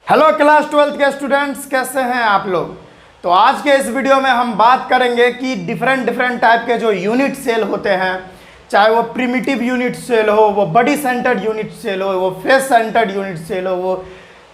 Hello class 12th के students, कैसे हैं आप लोग। तो आज के इस वीडियो में हम बात करेंगे कि डिफरेंट टाइप के जो यूनिट सेल होते हैं, चाहे वो प्रिमिटिव यूनिट सेल हो, वो बॉडी सेंटर्ड यूनिट सेल हो, वो फेस सेंटर्ड यूनिट सेल हो, वो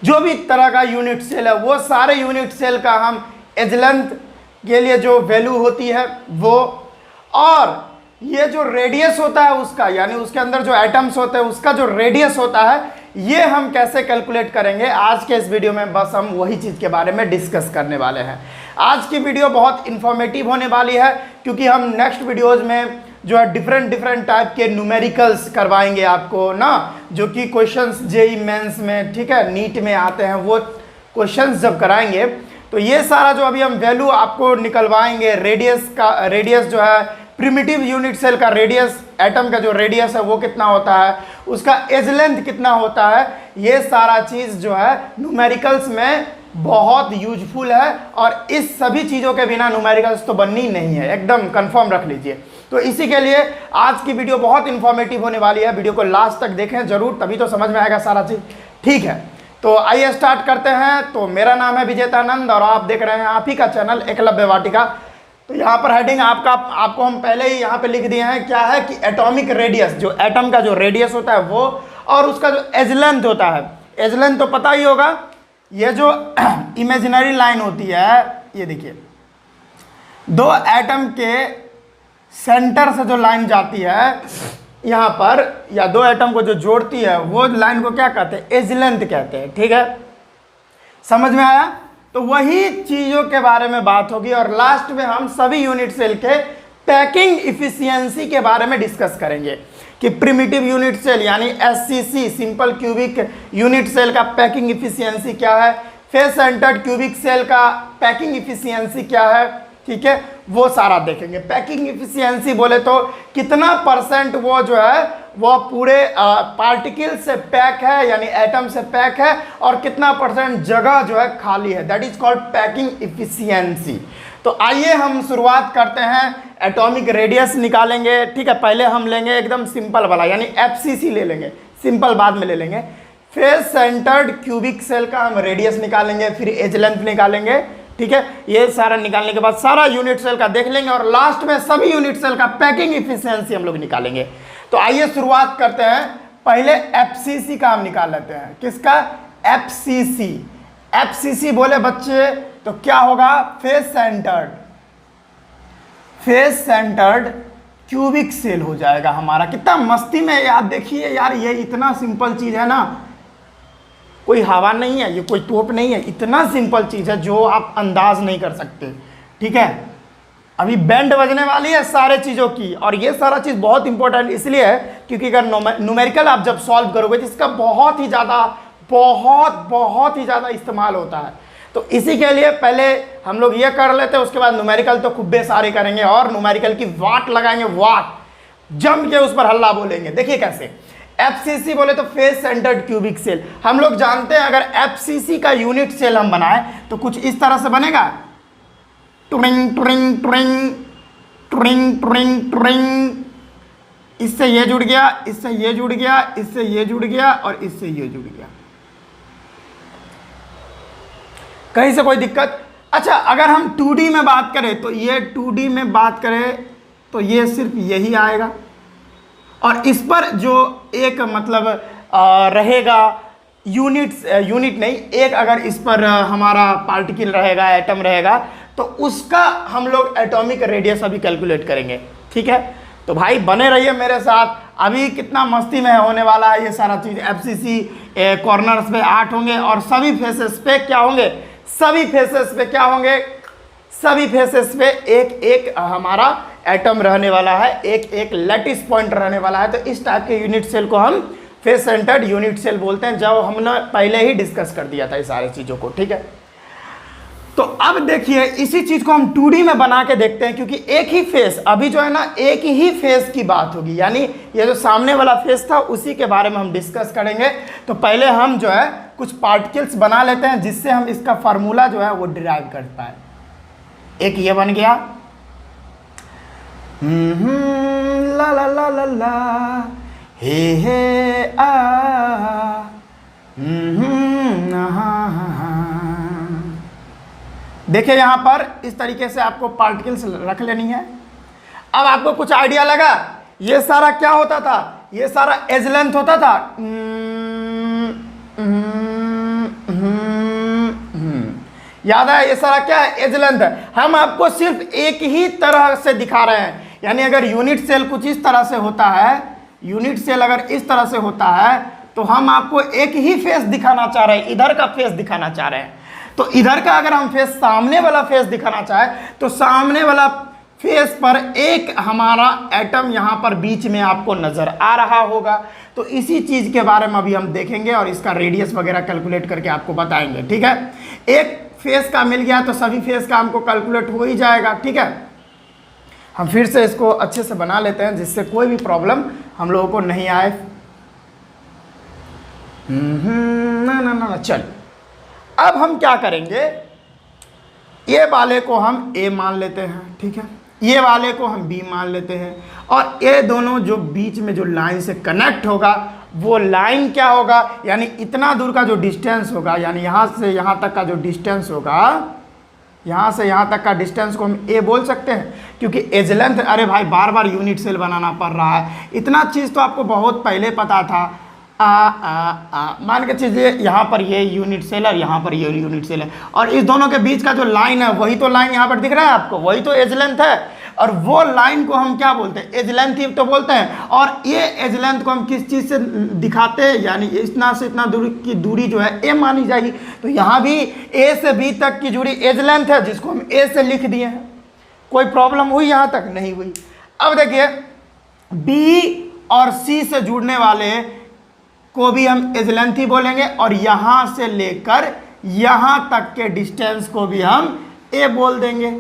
जो भी तरह का यूनिट सेल है, वो सारे यूनिट सेल का हम एज लेंथ के लिए जो वैल्यू होती है वो, और ये जो रेडियस होता है उसका, यानी उसके अंदर जो एटम्स होते हैं उसका जो रेडियस होता है, ये हम कैसे कैलकुलेट करेंगे। आज के इस वीडियो में बस हम वही चीज़ के बारे में डिस्कस करने वाले हैं। आज की वीडियो बहुत इन्फॉर्मेटिव होने वाली है, क्योंकि हम नेक्स्ट वीडियोज़ में जो है डिफरेंट टाइप के न्यूमेरिकल्स करवाएंगे आपको ना, जो कि क्वेश्चंस जेई मेंस में, ठीक है, नीट में आते हैं, वो क्वेश्चंस जब कराएंगे तो ये सारा जो अभी हम वैल्यू आपको निकलवाएंगे, रेडियस जो है प्रिमिटिव यूनिट सेल का रेडियस, एटम का जो रेडियस है वो कितना होता है, उसका एज लेंथ कितना होता है, ये सारा चीज़ जो है न्यूमेरिकल्स में बहुत यूजफुल है। और इस सभी चीज़ों के बिना न्यूमेरिकल्स तो बननी नहीं है, एकदम कंफर्म रख लीजिए। तो इसी के लिए आज की वीडियो बहुत इंफॉर्मेटिव होने वाली है। वीडियो को लास्ट तक देखें जरूर, तभी तो समझ में आएगा सारा चीज़, ठीक है। तो आइए स्टार्ट करते हैं। तो मेरा नाम है विजेतानंद और आप देख रहे हैं आप ही का चैनल एकलव्य वाटिका। तो यहाँ पर हेडिंग आपको हम पहले ही यहाँ पे लिख दिए हैं, क्या है कि एटॉमिक रेडियस, जो एटम का जो रेडियस होता है वो, और उसका जो एज लेंथ होता है। एज लेंथ तो पता ही होगा, ये जो इमेजिनरी लाइन होती है, ये देखिए, दो एटम के सेंटर से जो लाइन जाती है यहाँ पर, या दो एटम को जो जोड़ती है, वो लाइन को क्या कहते हैं, एज लेंथ कहते हैं, ठीक है। समझ में आया। तो वही चीज़ों के बारे में बात होगी, और लास्ट में हम सभी यूनिट सेल के पैकिंग इफिशियंसी के बारे में डिस्कस करेंगे कि प्रिमिटिव यूनिट सेल यानी SCC, simple cubic unit cell का पैकिंग इफिशियंसी क्या है, फेस सेंटर्ड क्यूबिक सेल का पैकिंग इफिशियंसी क्या है, ठीक है, वो सारा देखेंगे। पैकिंग इफिशियंसी बोले तो कितना परसेंट वो जो है वो पूरे पार्टिकल से पैक है, यानी एटम से पैक है, और कितना परसेंट जगह जो है खाली है, that is called packing efficiency. तो आइए हम शुरुआत करते हैं। एटॉमिक रेडियस निकालेंगे, ठीक है। पहले हम लेंगे एकदम सिंपल वाला, यानी एफसीसी ले लेंगे, सिंपल बाद में ले लेंगे। फेस सेंटर्ड क्यूबिक सेल का हम रेडियस निकालेंगे, फिर एज लेंथ निकालेंगे, ठीक है। ये सारा निकालने के बाद सारा यूनिट सेल का देख लेंगे, और लास्ट में सभी यूनिट सेल का पैकिंग इफिशियंसी हम लोग निकालेंगे। तो आइए शुरुआत करते हैं। पहले एफसीसी का हम निकाल लेते हैं। किसका? एफसीसी। एफसीसी बोले बच्चे तो क्या होगा? फेस सेंटर्ड क्यूबिक सेल हो जाएगा हमारा। कितना मस्ती में याद, देखिए यार, ये इतना सिंपल चीज है ना, कोई हवा नहीं है, ये कोई तोप नहीं है, इतना सिंपल चीज़ है जो आप अंदाज नहीं कर सकते, ठीक है। अभी बैंड बजने वाली है सारे चीज़ों की, और ये सारा चीज़ बहुत इंपॉर्टेंट इसलिए है क्योंकि अगर न्यूमेरिकल आप जब सॉल्व करोगे तो इसका बहुत ही ज़्यादा इस्तेमाल होता है। तो इसी के लिए पहले हम लोग ये कर लेते हैं, उसके बाद न्यूमेरिकल तो खूब सारे करेंगे, और न्यूमेरिकल की वाट लगाएंगे, वाट जम के उस पर हल्ला बोलेंगे। देखिए कैसे। एफसीसी बोले तो फेस सेंटर्ड क्यूबिक सेल। हम लोग जानते हैं अगर एफसीसी का यूनिट सेल हम बनाए तो कुछ इस तरह से बनेगा, touring touring touring touring touring touring, इससे ये जुड़ गया, इससे ये जुड़ गया, इससे ये जुड़ गया, और इससे ये जुड़ गया। कहीं से कोई दिक्कत? अच्छा, अगर हम 2D में बात करें तो ये 2D में बात करें तो ये सिर्फ यही आएगा, और इस पर जो एक मतलब रहेगा यूनिट नहीं, एक अगर इस पर हमारा पार्टिकल रहेगा, एटम रहेगा, तो उसका हम लोग एटॉमिक रेडियस अभी कैलकुलेट करेंगे, ठीक है। तो भाई बने रहिए मेरे साथ, अभी कितना मस्ती में होने वाला है ये सारा चीज़। एफसीसी कॉर्नर्स पे 8 होंगे, और सभी फेसेस पे क्या होंगे, सभी फेसेस पे एक हमारा एटम रहने वाला है, एक लैटिस पॉइंट रहने वाला है। तो इस टाइप के यूनिट सेल को हम फेस सेंटर्ड यूनिट सेल बोलते हैं, जो हमने पहले ही डिस्कस कर दिया था इस सारी चीज़ों को, ठीक है। तो अब देखिए इसी चीज़ को हम 2D में बना के देखते हैं, क्योंकि एक ही फेस, अभी जो है ना एक ही फेस की बात होगी, यानी ये जो सामने वाला फेस था उसी के बारे में हम डिस्कस करेंगे। तो पहले हम जो है कुछ पार्टिकल्स बना लेते हैं, जिससे हम इसका फार्मूला जो है वो डिराइव कर पाए। एक ये बन गया, ला ला ला ला ला, हे आ, देखिए यहाँ पर इस तरीके से आपको पार्टिकल्स रख लेनी है। अब आपको कुछ आइडिया लगा, ये सारा क्या होता था, ये सारा एज लेंथ होता था। याद है, ये सारा क्या है, एज लेंथ है। हम आपको सिर्फ एक ही तरह से दिखा रहे हैं, यानी अगर यूनिट सेल कुछ इस तरह से होता है, यूनिट सेल अगर इस तरह से होता है तो हम आपको एक ही फेस दिखाना चाह रहे हैं, इधर का फेस दिखाना चाह रहे हैं। तो इधर का अगर हम फेस, सामने वाला फेस दिखाना चाहे तो सामने वाला फेस पर एक हमारा एटम यहाँ पर बीच में आपको नजर आ रहा होगा। तो इसी चीज के बारे में अभी हम देखेंगे और इसका रेडियस वगैरह कैलकुलेट करके आपको बताएंगे। ठीक है, एक फेस का मिल गया तो सभी फेस का हमको कैलकुलेट हो ही जाएगा। ठीक है, हम फिर से इसको अच्छे से बना लेते हैं जिससे कोई भी प्रॉब्लम हम लोगों को नहीं आए। ना ना ना, चल अब हम क्या करेंगे, ये वाले को हम A मान लेते हैं। ठीक है, ये वाले को हम B मान लेते हैं, और ये दोनों जो बीच में जो लाइन से कनेक्ट होगा वो लाइन क्या होगा, यानी इतना दूर का जो डिस्टेंस होगा, यानी यहाँ से यहाँ तक का जो डिस्टेंस होगा, यहाँ से यहाँ तक का डिस्टेंस को हम A बोल सकते हैं, क्योंकि एज लेंथ, अरे भाई बार बार यूनिट सेल बनाना पड़ रहा है, इतना चीज़ तो आपको बहुत पहले पता था। मान के चीजिए यहाँ पर ये यूनिट सेल और यहाँ पर ये यूनिट सेल है, और इस दोनों के बीच का जो लाइन है वही तो लाइन यहाँ पर दिख रहा है आपको, वही तो एज लेंथ है। और वो लाइन को हम क्या बोलते हैं, एज लेंथ ही तो बोलते हैं। और ये एज लेंथ को हम किस चीज़ से दिखाते हैं, यानी इतना से इतना दूरी की दूरी जो है ए मानी जाएगी। तो यहाँ भी ए से बी तक की दूरी एज लेंथ है, जिसको हम ए से लिख दिए हैं। कोई प्रॉब्लम हुई यहाँ तक? नहीं हुई। अब देखिए बी और सी से जुड़ने वाले को भी हम एज लेंथ ही बोलेंगे, और यहाँ से लेकर यहाँ तक के डिस्टेंस को भी हम ए बोल देंगे।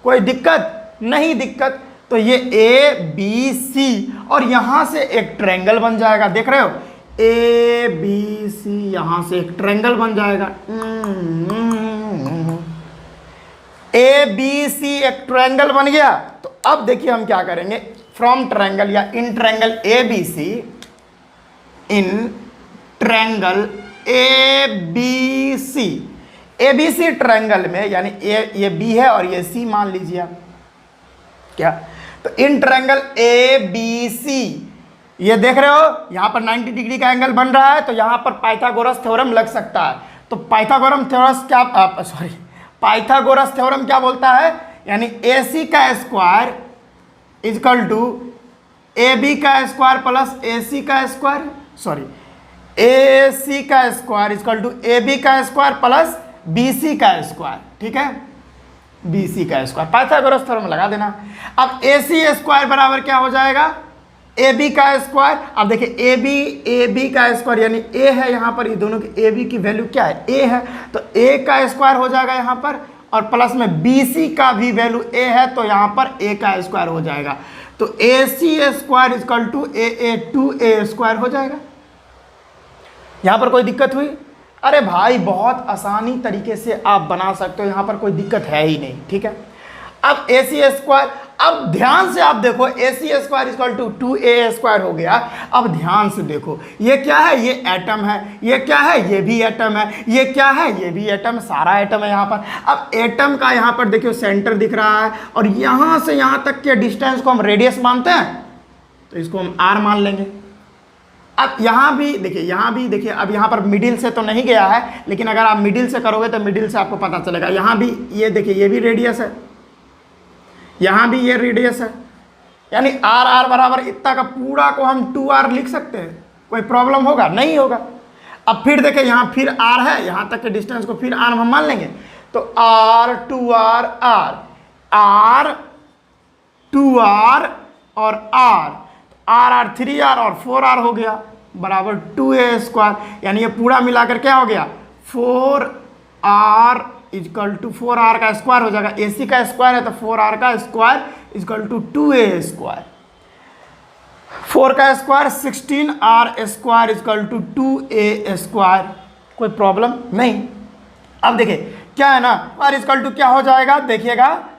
कोई दिक्कत? नहीं दिक्कत। तो ये ए बी सी, और यहाँ से एक ट्रायंगल बन जाएगा, देख रहे हो, ए बी सी, यहाँ से एक ट्रायंगल बन जाएगा। ए बी सी एक ट्रायंगल बन गया। तो अब देखिए हम क्या करेंगे, फ्रॉम ट्रायंगल या in triangle A B C, in triangle A B C, A B C triangle में, यानी ये बी है और ये सी मान लीजिए आप, क्या, तो इन ट्रायंगल ए बी सी, ये देख रहे हो यहाँ पर 90 डिग्री का एंगल बन रहा है, तो यहाँ पर पाइथागोरस थ्योरम लग सकता है। तो पाइथागोरस थ्योरम क्या बोलता है, यानी ए सी का square is equal to A B का स्क्वायर प्लस ए सी का स्क्वायर, सॉरी ए सी का square is equal to A B का स्क्वायर प्लस बी सी का स्क्वायर। ठीक है, बी सी का स्क्वायर, पाइथागोरस थ्योरम लगा देना। अब ए सी स्क्वायर बराबर क्या हो जाएगा, ए बी का स्क्वायर। अब देखिए ए बी का स्क्वायर, यानी ए है यहाँ पर, ये दोनों की ए बी की वैल्यू क्या है, ए है, तो ए का स्क्वायर हो जाएगा यहाँ पर, और प्लस में बी सी का भी वैल्यू ए है, तो यहाँ पर ए का स्क्वायर हो जाएगा। तो A C square is equal to A 2a square हो जाएगा। यहाँ पर कोई दिक्कत हुई? अरे भाई बहुत आसानी तरीके से आप बना सकते हो, यहाँ पर कोई दिक्कत है ही नहीं। ठीक है, अब ए सी स्क्वायर, अब ध्यान से आप देखो, A C square equal to 2a square हो गया। अब ध्यान से देखो, ये क्या है, ये एटम है, ये क्या है, ये भी एटम है, ये क्या है, ये भी एटम, सारा एटम है यहाँ पर। अब एटम का यहाँ पर देखियो सेंटर दिख रहा है, और यहाँ से यहाँ तक के डिस्टेंस को हम रेडियस मानते हैं, तो इसको हम r मान लेंगे। अब यहाँ भी देखिए, यहाँ भी देखिए, अब यहाँ पर मिडिल से तो नहीं गया है, लेकिन अगर आप मिडिल से करोगे तो मिडिल से आपको पता चलेगा। यहाँ भी ये देखिए, ये भी रेडियस है, यहाँ भी ये रेडियस है, यानी आर आर बराबर इतना का पूरा को हम 2r लिख सकते हैं। कोई प्रॉब्लम होगा? नहीं होगा। अब फिर देखिए, यहाँ फिर r है, यहाँ तक के डिस्टेंस को फिर r हम मान लेंगे, तो r 2r r 2r और r 3r और 4r हो गया बराबर 2a स्क्वायर, यानी ये पूरा मिलाकर क्या हो गया, 4r इजकल टू 4r का स्क्वायर हो जाएगा। AC का स्क्वायर है तो 4r का square is equal to 2a square, 4 का square 16r square is equal to 2a square. कोई प्रॉब्लम नहीं। अब देखिए क्या है ना, r इजकल टू क्या हो जाएगा, देखिएगा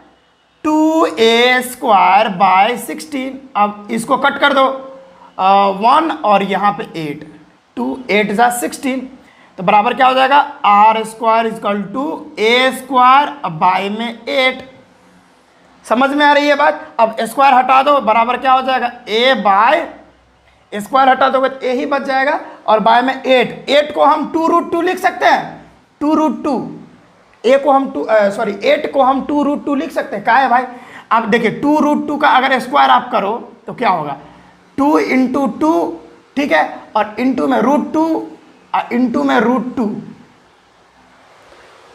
2a स्क्वायर बाय 16। अब इसको कट कर दो, 1 और यहाँ पे 8, 2 8 जा 16, तो बराबर क्या हो जाएगा, R square is equal to A square by में 8। समझ में आ रही है बात। अब स्क्वायर हटा दो, बराबर क्या हो जाएगा, ए बाय स्क्वायर हटा दोगे तो ए ही बच जाएगा और बाय में 8। 8 को हम 2√2 लिख सकते हैं, 2√2। ए को हम 8 को हम 2√2 लिख सकते हैं। क्या है भाई, अब देखिए 2√2 का अगर स्क्वायर आप करो तो क्या होगा, 2 इंटू 2, ठीक है, और इंटू में √2, इंटू में √2,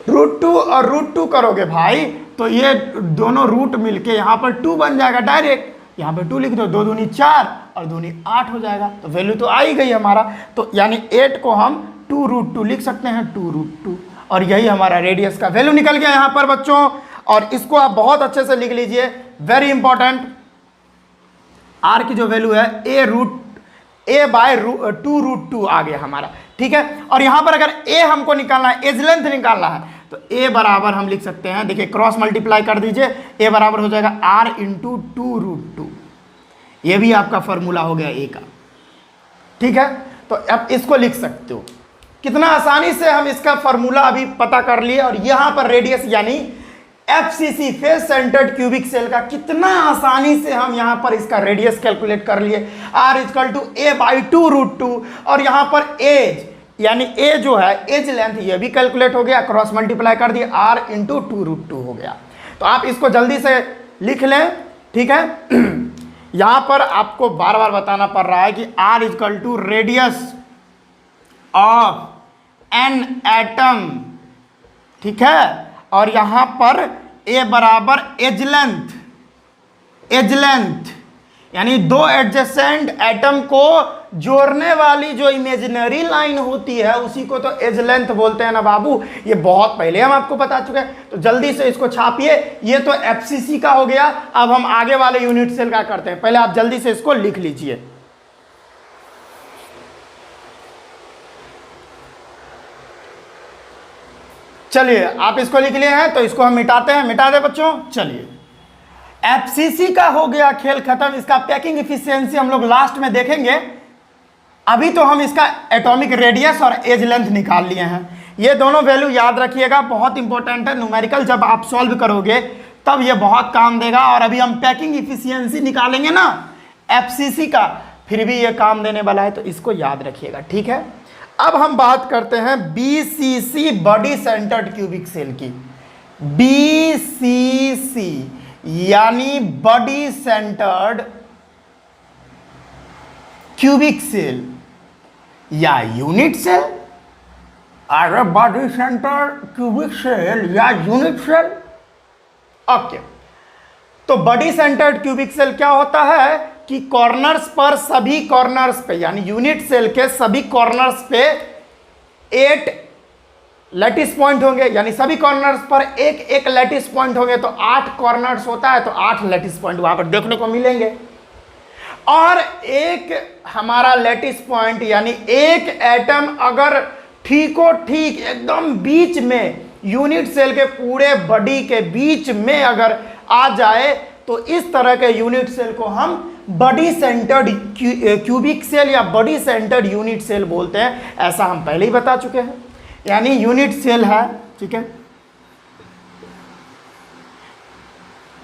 √2 और √2 करोगे भाई तो ये दोनों रूट मिलके यहाँ पर 2 बन जाएगा डायरेक्ट। यहाँ पे 2 लिख दो, 2 दूनी 4 और दूनी 8 हो जाएगा। तो वैल्यू तो आ ही गई हमारा। तो यानी 8 को हम 2√2 लिख सकते हैं, 2√2, और यही हमारा रेडियस का वैल्यू निकल गया यहाँ पर बच्चों। और इसको आप बहुत अच्छे से लिख लीजिए, वेरी इंपॉर्टेंट। आर की जो वैल्यू है ए बाय 2√2 आ गया हमारा, ठीक है। और यहाँ पर अगर ए हमको निकालना है, एज लेंथ निकालना है, तो ए बराबर हम लिख सकते हैं, देखिए क्रॉस मल्टीप्लाई कर दीजिए, ए बराबर हो जाएगा आर इंटू 2√2। ये भी आपका फॉर्मूला हो गया ए का, ठीक है। तो अब इसको लिख सकते हो, कितना आसानी से हम इसका फॉर्मूला अभी पता कर लिए। और यहाँ पर रेडियस यानी FCC, face centred cubic cell का कितना आसानी से हम यहाँ पर इसका रेडियस कैलकुलेट कर लिए, R is equal to A by 2√2। और यहाँ पर एज यानी ए जो है एज लेंथ, ये भी कैलकुलेट हो गया, क्रॉस मल्टीप्लाई कर दिया, आर इंटू 2√2 हो गया। तो आप इसको जल्दी से लिख लें, ठीक है। यहाँ पर आपको बार बार बताना पड़ रहा है कि R is equal to radius of an atom, ठीक है। और यहां पर ए बराबर एज लेंथ यानी दो एडजेसेंट एटम को जोड़ने वाली जो इमेजिनरी लाइन होती है उसी को तो एज लेंथ बोलते हैं ना बाबू। ये बहुत पहले हम आपको बता चुके हैं। तो जल्दी से इसको छापिए। ये तो एफसीसी का हो गया। अब हम आगे वाले यूनिट सेल का करते हैं। पहले आप जल्दी से इसको लिख लीजिए। चलिए आप इसको लिख लिए हैं तो इसको हम मिटाते हैं। मिटा दे बच्चों। चलिए एफसीसी का हो गया खेल खत्म। इसका पैकिंग इफिशियंसी हम लोग लास्ट में देखेंगे। अभी तो हम इसका एटॉमिक रेडियस और एज लेंथ निकाल लिए हैं। ये दोनों वैल्यू याद रखिएगा, बहुत इंपॉर्टेंट है। न्यूमेरिकल जब आप सॉल्व करोगे तब ये बहुत काम देगा। और अभी हम पैकिंग इफिशियंसी निकालेंगे ना एफसीसी का, फिर भी ये काम देने वाला है, तो इसको याद रखिएगा, ठीक है। अब हम बात करते हैं BCC body centred cubic cell की। बीसीसी यानी बॉडी सेंटर्ड क्यूबिक सेल या यूनिट सेल। अरे बॉडी सेंटर्ड क्यूबिक सेल या यूनिट सेल, ओके। तो बॉडी सेंटर्ड क्यूबिक सेल क्या होता है कि कॉर्नर्स पर, सभी कॉर्नर्स पे, यानी यूनिट सेल के सभी कॉर्नर्स पे 8 लैटिस पॉइंट होंगे। यानी सभी कॉर्नर्स पर एक एक लैटिस पॉइंट होंगे। तो 8 कॉर्नर्स होता है तो 8 लैटिस पॉइंट वहां पर देखने को मिलेंगे। और एक हमारा लैटिस पॉइंट यानी एक एटम अगर ठीको ठीक एकदम बीच में, यूनिट सेल के पूरे बॉडी के बीच में अगर आ जाए तो इस तरह के यूनिट सेल को हम बॉडी सेंटर्ड क्यूबिक सेल या बॉडी सेंटर्ड यूनिट सेल बोलते हैं। ऐसा हम पहले ही बता चुके हैं। यानी यूनिट सेल है, ठीक है,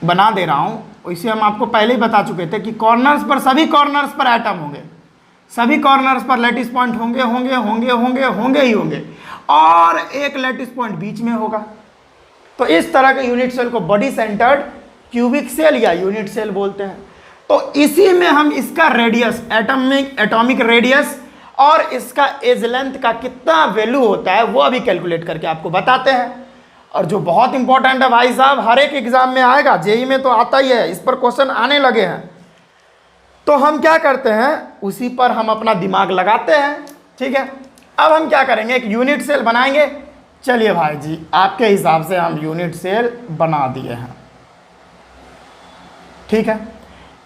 बना दे रहा हूं, वैसे हम आपको पहले ही बता चुके थे कि कॉर्नर्स पर, सभी कॉर्नर्स पर एटम होंगे, सभी कॉर्नर्स पर लैटिस पॉइंट होंगे होंगे होंगे होंगे होंगे ही होंगे, और एक लैटिस पॉइंट बीच में होगा। तो इस तरह के यूनिट सेल को बॉडी सेंटर्ड क्यूबिक सेल या यूनिट सेल बोलते हैं। तो इसी में हम इसका रेडियस, एटॉमिक रेडियस और इसका एज लेंथ का कितना वैल्यू होता है वो अभी कैलकुलेट करके आपको बताते हैं। और जो बहुत इंपॉर्टेंट है भाई साहब, हर एक एग्जाम में आएगा, जेई में तो आता ही है, इस पर क्वेश्चन आने लगे हैं। तो हम क्या करते हैं, उसी पर हम अपना दिमाग लगाते हैं, ठीक है। अब हम क्या करेंगे, एक यूनिट सेल बनाएंगे। चलिए भाई जी, आपके हिसाब से हम यूनिट सेल बना दिए हैं, ठीक है।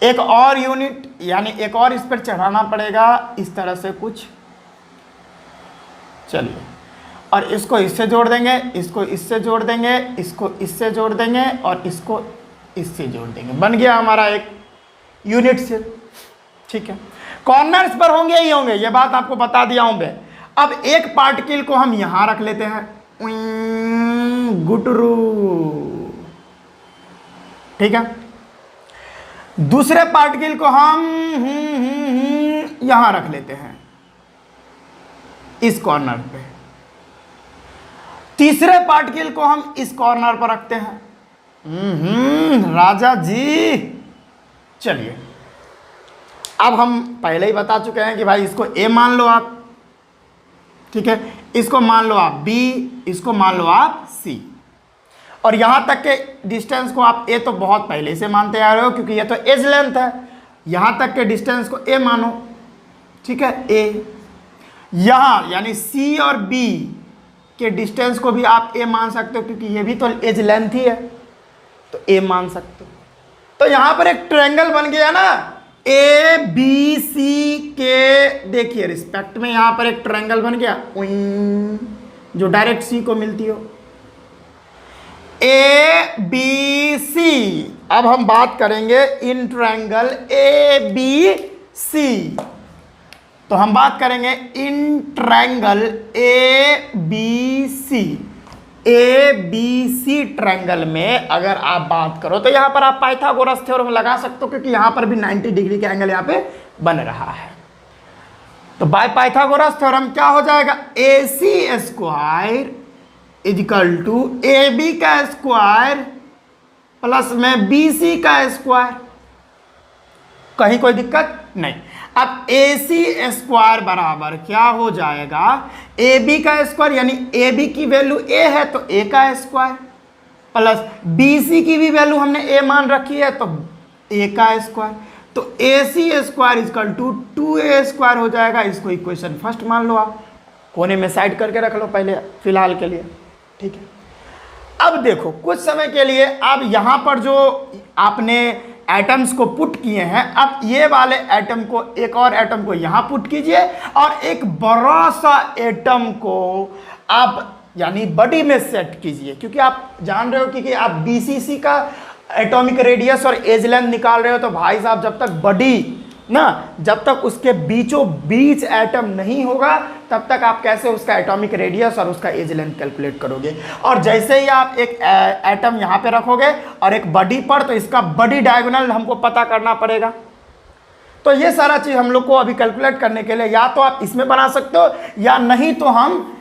एक और यूनिट यानी एक और इस पर चढ़ाना पड़ेगा, इस तरह से कुछ। चलिए, और इसको इससे जोड़ देंगे, इसको इससे जोड़ देंगे, इसको इससे जोड़ देंगे और इसको इससे जोड़ देंगे। बन गया हमारा एक यूनिट सेल, ठीक है। कॉर्नर्स पर होंगे ही होंगे, ये बात आपको बता दिया हूं मैं। अब एक पार्टिकल को हम यहां रख लेते हैं, गुटरू, ठीक है। दूसरे पार्टिकल को हम यहां रख लेते हैं, इस कॉर्नर पे। तीसरे पार्टिकल को हम इस कॉर्नर पर रखते हैं। राजा जी, चलिए अब हम पहले ही बता चुके हैं कि भाई इसको ए मान लो आप, ठीक है, इसको मान लो आप बी, इसको मान लो आप सी, और यहां तक के डिस्टेंस को आप ए तो बहुत पहले से मानते आ रहे हो क्योंकि ये तो एज लेंथ है। यहां तक के डिस्टेंस को ए मानो, ठीक है, ए। यहां यानी सी और बी के डिस्टेंस को भी आप ए मान सकते हो क्योंकि ये भी तो एज लेंथ ही है, तो ए मान सकते हो। तो यहां पर एक ट्रायंगल बन गया ना, ए बी सी के, देखिए रिस्पेक्ट में यहां पर एक ट्रायंगल बन गया, जो डायरेक्ट सी को मिलती हो, ए बी सी। अब हम बात करेंगे इन ट्रायंगल ए बी सी, तो हम बात करेंगे in triangle A B C. A B C triangle में अगर आप बात करो तो यहां पर आप पाइथागोरस थ्योरम लगा सकते हो क्योंकि यहां पर भी 90 डिग्री का एंगल यहां पे बन रहा है। तो बाय पाइथागोरस थ्योरम क्या हो जाएगा, A C square equal to A B का स्क्वायर प्लस में बी सी का स्क्वायर। कहीं कोई दिक्कत नहीं। अब ए सी स्क्वायर बराबर क्या हो जाएगा, ए बी का स्क्वायर, यानी ए बी की वैल्यू ए है तो ए का स्क्वायर, प्लस बी सी की भी वैल्यू हमने ए मान रखी है तो ए का स्क्वायर, तो A C square is equal to 2a square हो जाएगा। इसको इक्वेशन फर्स्ट मान लो, आप कोने में साइड करके रख लो पहले फिलहाल के लिए, ठीक है। अब देखो कुछ समय के लिए अब यहां पर जो आपने एटम्स को पुट किए हैं, अब ये वाले एटम को, एक और एटम को यहां पुट कीजिए और एक बड़ा सा एटम को आप यानी बॉडी में सेट कीजिए, क्योंकि आप जान रहे हो कि आप बीसीसी का एटॉमिक रेडियस और एज लेंथ निकाल रहे हो, तो भाई साहब जब तक बॉडी ना, जब तक उसके बीचों बीच एटम नहीं होगा तब तक आप कैसे उसका एटॉमिक रेडियस और उसका एज लेंथ कैलकुलेट करोगे। और जैसे ही आप एक एटम यहाँ पे रखोगे और एक बॉडी पर, तो इसका बॉडी डायगोनल हमको पता करना पड़ेगा। तो ये सारा चीज़ हम लोग को अभी कैलकुलेट करने के लिए या तो आप इसमें बना सकते हो या नहीं तो हम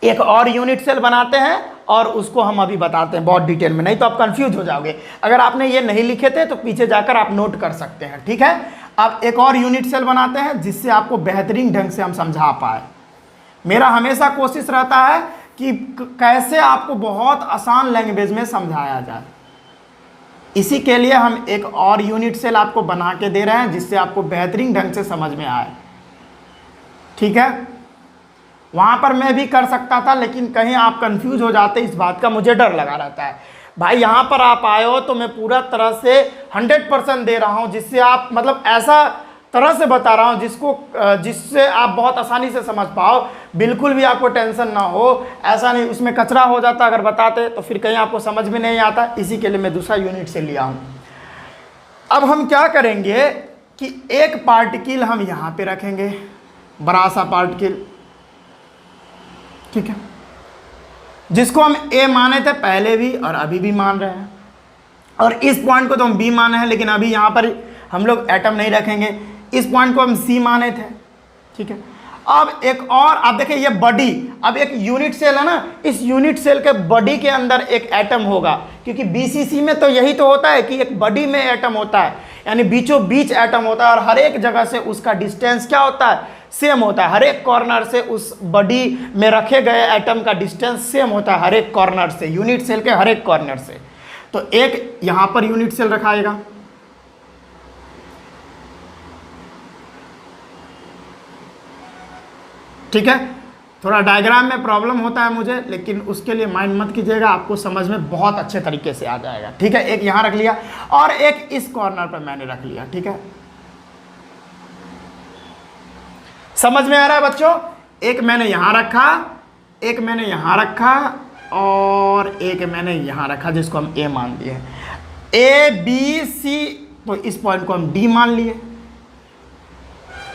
एक और यूनिट सेल बनाते हैं और उसको हम अभी बताते हैं बहुत डिटेल में, नहीं तो आप कंफ्यूज हो जाओगे। अगर आपने ये नहीं लिखे थे तो पीछे जाकर आप नोट कर सकते हैं, ठीक है। आप एक और यूनिट सेल बनाते हैं जिससे आपको बेहतरीन ढंग से हम समझा पाए। मेरा हमेशा कोशिश रहता है कि कैसे आपको बहुत आसान लैंग्वेज में समझाया जाए। इसी के लिए हम एक और यूनिट सेल आपको बना के दे रहे हैं जिससे आपको बेहतरीन ढंग से समझ में आए, ठीक है। वहाँ पर मैं भी कर सकता था लेकिन कहीं आप कंफ्यूज हो जाते, इस बात का मुझे डर लगा रहता है। भाई यहाँ पर आप आए हो तो मैं पूरा तरह से 100% दे रहा हूँ, जिससे आप मतलब ऐसा तरह से बता रहा हूँ जिससे आप बहुत आसानी से समझ पाओ, बिल्कुल भी आपको टेंशन ना हो। ऐसा नहीं उसमें कचरा हो जाता अगर बताते तो फिर कहीं आपको समझ में नहीं आता, इसी के लिए मैं दूसरा यूनिट से लिया हूँ। अब हम क्या करेंगे कि एक पार्टिकल हम यहाँ पे रखेंगे, बड़ा सा पार्टिकल, ठीक है, जिसको हम ए माने थे पहले भी और अभी भी मान रहे हैं, और इस पॉइंट को तो हम बी माने हैं लेकिन अभी यहाँ पर हम लोग एटम नहीं रखेंगे। इस पॉइंट को हम सी माने थे, ठीक है। अब एक और आप देखिए ये बॉडी, अब एक यूनिट सेल है ना, इस यूनिट सेल के बॉडी के अंदर एक एटम होगा, क्योंकि बीसीसी में तो यही तो होता है कि एक बॉडी में एटम होता है, यानी बीचों बीच एटम होता है और हर एक जगह से उसका डिस्टेंस क्या होता है, सेम होता है। हर एक कॉर्नर से उस बॉडी में रखे गए एटम का डिस्टेंस सेम होता है हर एक कॉर्नर से, यूनिट सेल के हर एक कॉर्नर से। तो एक यहां पर यूनिट सेल रखाएगा, ठीक है। थोड़ा डायग्राम में प्रॉब्लम होता है मुझे, लेकिन उसके लिए माइंड मत कीजिएगा, आपको समझ में बहुत अच्छे तरीके से आ जाएगा, ठीक है। एक यहाँ रख लिया और एक इस कॉर्नर पर मैंने रख लिया, ठीक है। समझ में आ रहा है बच्चों? एक मैंने यहाँ रखा, एक मैंने यहाँ रखा और एक मैंने यहाँ रखा, जिसको हम ए मान दिए। ए बी सी, तो इस पॉइंट को हम डी मान लिए,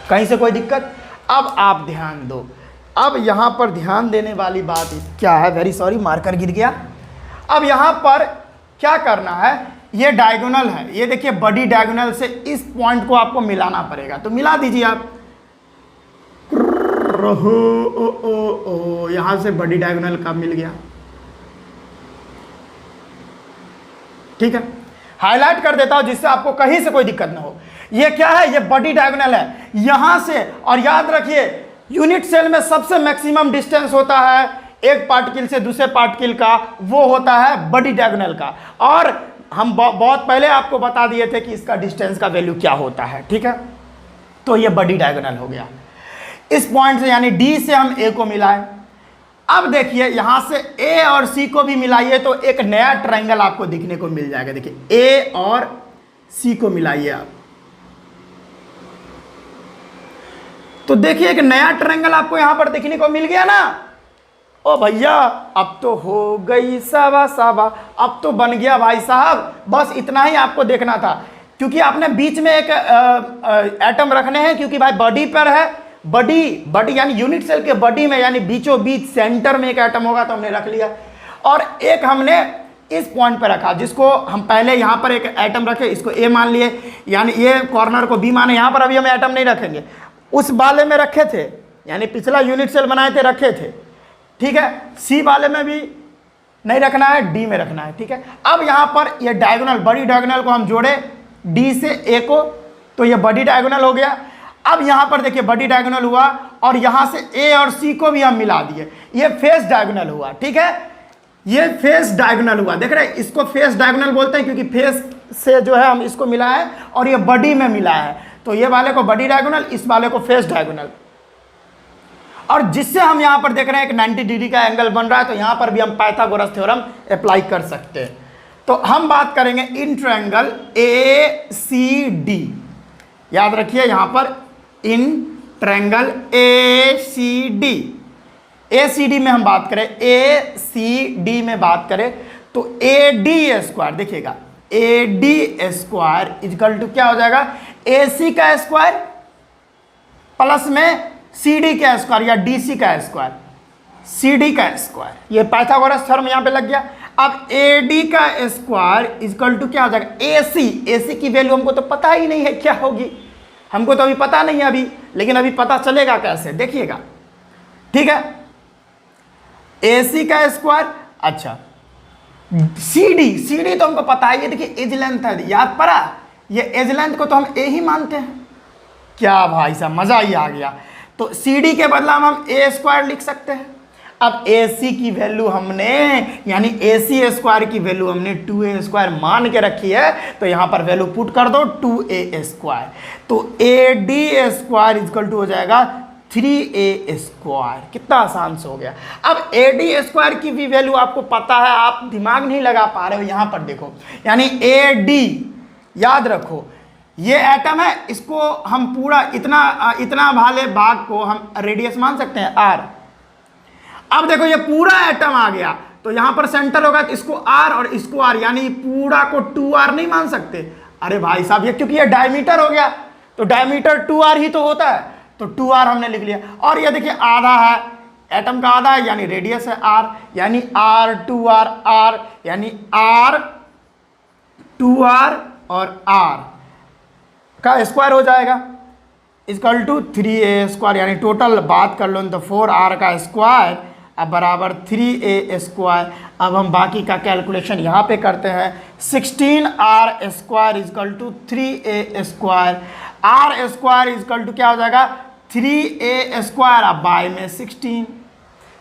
कहीं से कोई दिक्कत? अब आप ध्यान दो, अब यहाँ पर ध्यान देने वाली बात क्या है, वेरी सॉरी मार्कर गिर गया। अब यहाँ पर क्या करना है, ये डायगोनल है, ये देखिए बड़ी डायगोनल से इस पॉइंट को आपको मिलाना पड़ेगा, तो मिला दीजिए आप। यहां से बड़ी डायगोनल का मिल गया, ठीक है। हाईलाइट कर देता हूं जिससे आपको कहीं से कोई दिक्कत ना हो। ये क्या है, ये बड़ी डायगोनल है यहां से, और याद रखिए यूनिट सेल में सबसे मैक्सिमम डिस्टेंस होता है एक पार्टिकल से दूसरे पार्टिकल का, वो होता है बड़ी डायगोनल का। और हम बहुत पहले आपको बता दिए थे कि इसका डिस्टेंस का वैल्यू क्या होता है, ठीक है। तो ये बड़ी डायगोनल हो गया। इस पॉइंट से यानी डी से हम ए को मिलाएं। अब देखिए यहां से ए और सी को भी मिलाइए तो एक नया ट्रायंगल आपको दिखने को मिल जाएगा। देखिए ए और सी को मिलाइए आप, तो देखिए एक नया ट्रायंगल आपको यहां पर देखने को मिल गया ना। ओ भैया अब तो हो गई सावा सावा, अब तो बन गया भाई साहब। बस इतना ही आपको देखना था, क्योंकि आपने बीच में एक एटम रखने हैं, क्योंकि भाई बॉडी पर है। बॉडी यानी यूनिट सेल के बॉडी में यानी बीचों बीच सेंटर में एक एटम होगा, तो हमने रख लिया। और एक हमने इस पॉइंट पर रखा, जिसको हम पहले यहाँ पर एक एटम रखे, इसको ए मान लिए, यानी ये कॉर्नर को बी माने। यहाँ पर अभी हम एटम नहीं रखेंगे, उस वाले में रखे थे, यानी पिछला यूनिट सेल बनाए थे रखे थे, ठीक है। सी वाले में भी नहीं रखना है, डी में रखना है, ठीक है। अब यहाँ पर ये डायगोनल, बड़ी डायगोनल को हम जोड़े डी से ए को, तो ये बड़ी डायगोनल हो गया। अब यहाँ पर देखिए बड़ी डायगोनल हुआ, और यहाँ से ए और सी को भी हम मिला दिए, ये फेस डायगोनल हुआ, ठीक है। ये फेस डायगोनल हुआ, देख रहे हैं, इसको फेस डायगोनल बोलते हैं, क्योंकि फेस से जो है हम इसको मिला है और ये बॉडी में मिला है, तो ये वाले को बड़ी डायगोनल, इस वाले को फेस डायगोनल। और जिससे हम यहाँ पर देख रहे हैं एक 90 डिग्री का एंगल बन रहा है, तो यहाँ पर भी हम पाइथागोरस थ्योरम अप्लाई कर सकते हैं। तो हम बात करेंगे in triangle A C D, याद रखिए यहाँ पर in triangle A C D. A C D में हम बात करें, ए सी डी में बात करें तो ए डी स्क्वायर, देखिएगा A D square equal to क्या हो जाएगा, ए सी का स्क्वायर प्लस में सी डी का स्क्वायर या डी सी का स्क्वायर, सी डी का स्क्वायर। ये पाइथागोरस थ्योरम यहाँ पे लग गया। अब ए डी का स्क्वायर इक्वल टू क्या हो जाएगा, ए सी। ए सी की वैल्यू हमको तो पता ही नहीं है क्या होगी, हमको तो अभी पता नहीं है अभी, लेकिन अभी पता चलेगा कैसे, देखिएगा, ठीक है। ए सी का स्क्वायर, अच्छा सी डी तो हमको पता है, ये देखिए एज लेंथ है, याद पड़ा, ये एज लेंथ को तो हम ए ही मानते हैं। क्या भाई साहब मजा ही आ गया। तो सी डी के बदला हम ए स्क्वायर लिख सकते हैं। अब ए सी की वैल्यू हमने यानी ए सी स्क्वायर की वैल्यू हमने 2a स्क्वायर मान के रखी है, तो यहां पर वैल्यू पुट कर दो 2a स्क्वायर, तो A D square equal to हो जाएगा 3a स्क्वायर। कितना आसान से हो गया। अब ए डी स्क्वायर की भी वैल्यू आपको पता है, आप दिमाग नहीं लगा पा रहे हो। यहां पर देखो, यानी ए डी, याद रखो ये एटम है, इसको हम पूरा इतना वाले भाग को हम रेडियस मान सकते हैं r। अब देखो ये पूरा एटम आ गया, तो यहां पर सेंटर होगा, तो इसको r और इसको r, यानी पूरा को 2r नहीं मान सकते। अरे भाई साहब, ये क्योंकि ये डायमीटर हो गया, तो डायमीटर 2r ही तो होता है, तो 2r हमने लिख लिया। और ये देखिए आधा है, एटम का आधा है, यानी रेडियस है r, यानी r 2r r, यानी r 2r और r का स्क्वायर हो जाएगा इक्वल टू 3a स्क्वायर, यानी टोटल बात कर लो तो 4r का स्क्वायर अब बराबर 3a स्क्वायर। अब हम बाकी का कैलकुलेशन यहाँ पे करते हैं। 16r square equal to 3a square, r square equal to क्या हो जाएगा 3a स्क्वायर, अब बाय में 16।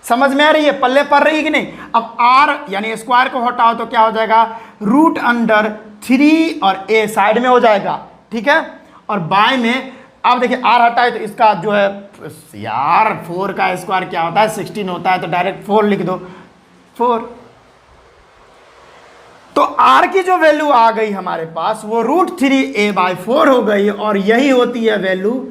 समझ में आ रही है, पल्ले पड़ रही है कि नहीं। अब r यानी स्क्वायर को हटाओ तो क्या हो जाएगा रूट अंडर 3 और a साइड में हो जाएगा, ठीक है। और बाय में अब देखिए r हटाए तो इसका जो है यार 4 का स्क्वायर क्या होता है 16 होता है, तो डायरेक्ट 4 लिख दो 4। तो r की जो वैल्यू आ गई हमारे पास वो √3a/4 हो गई, और यही होती है वैल्यू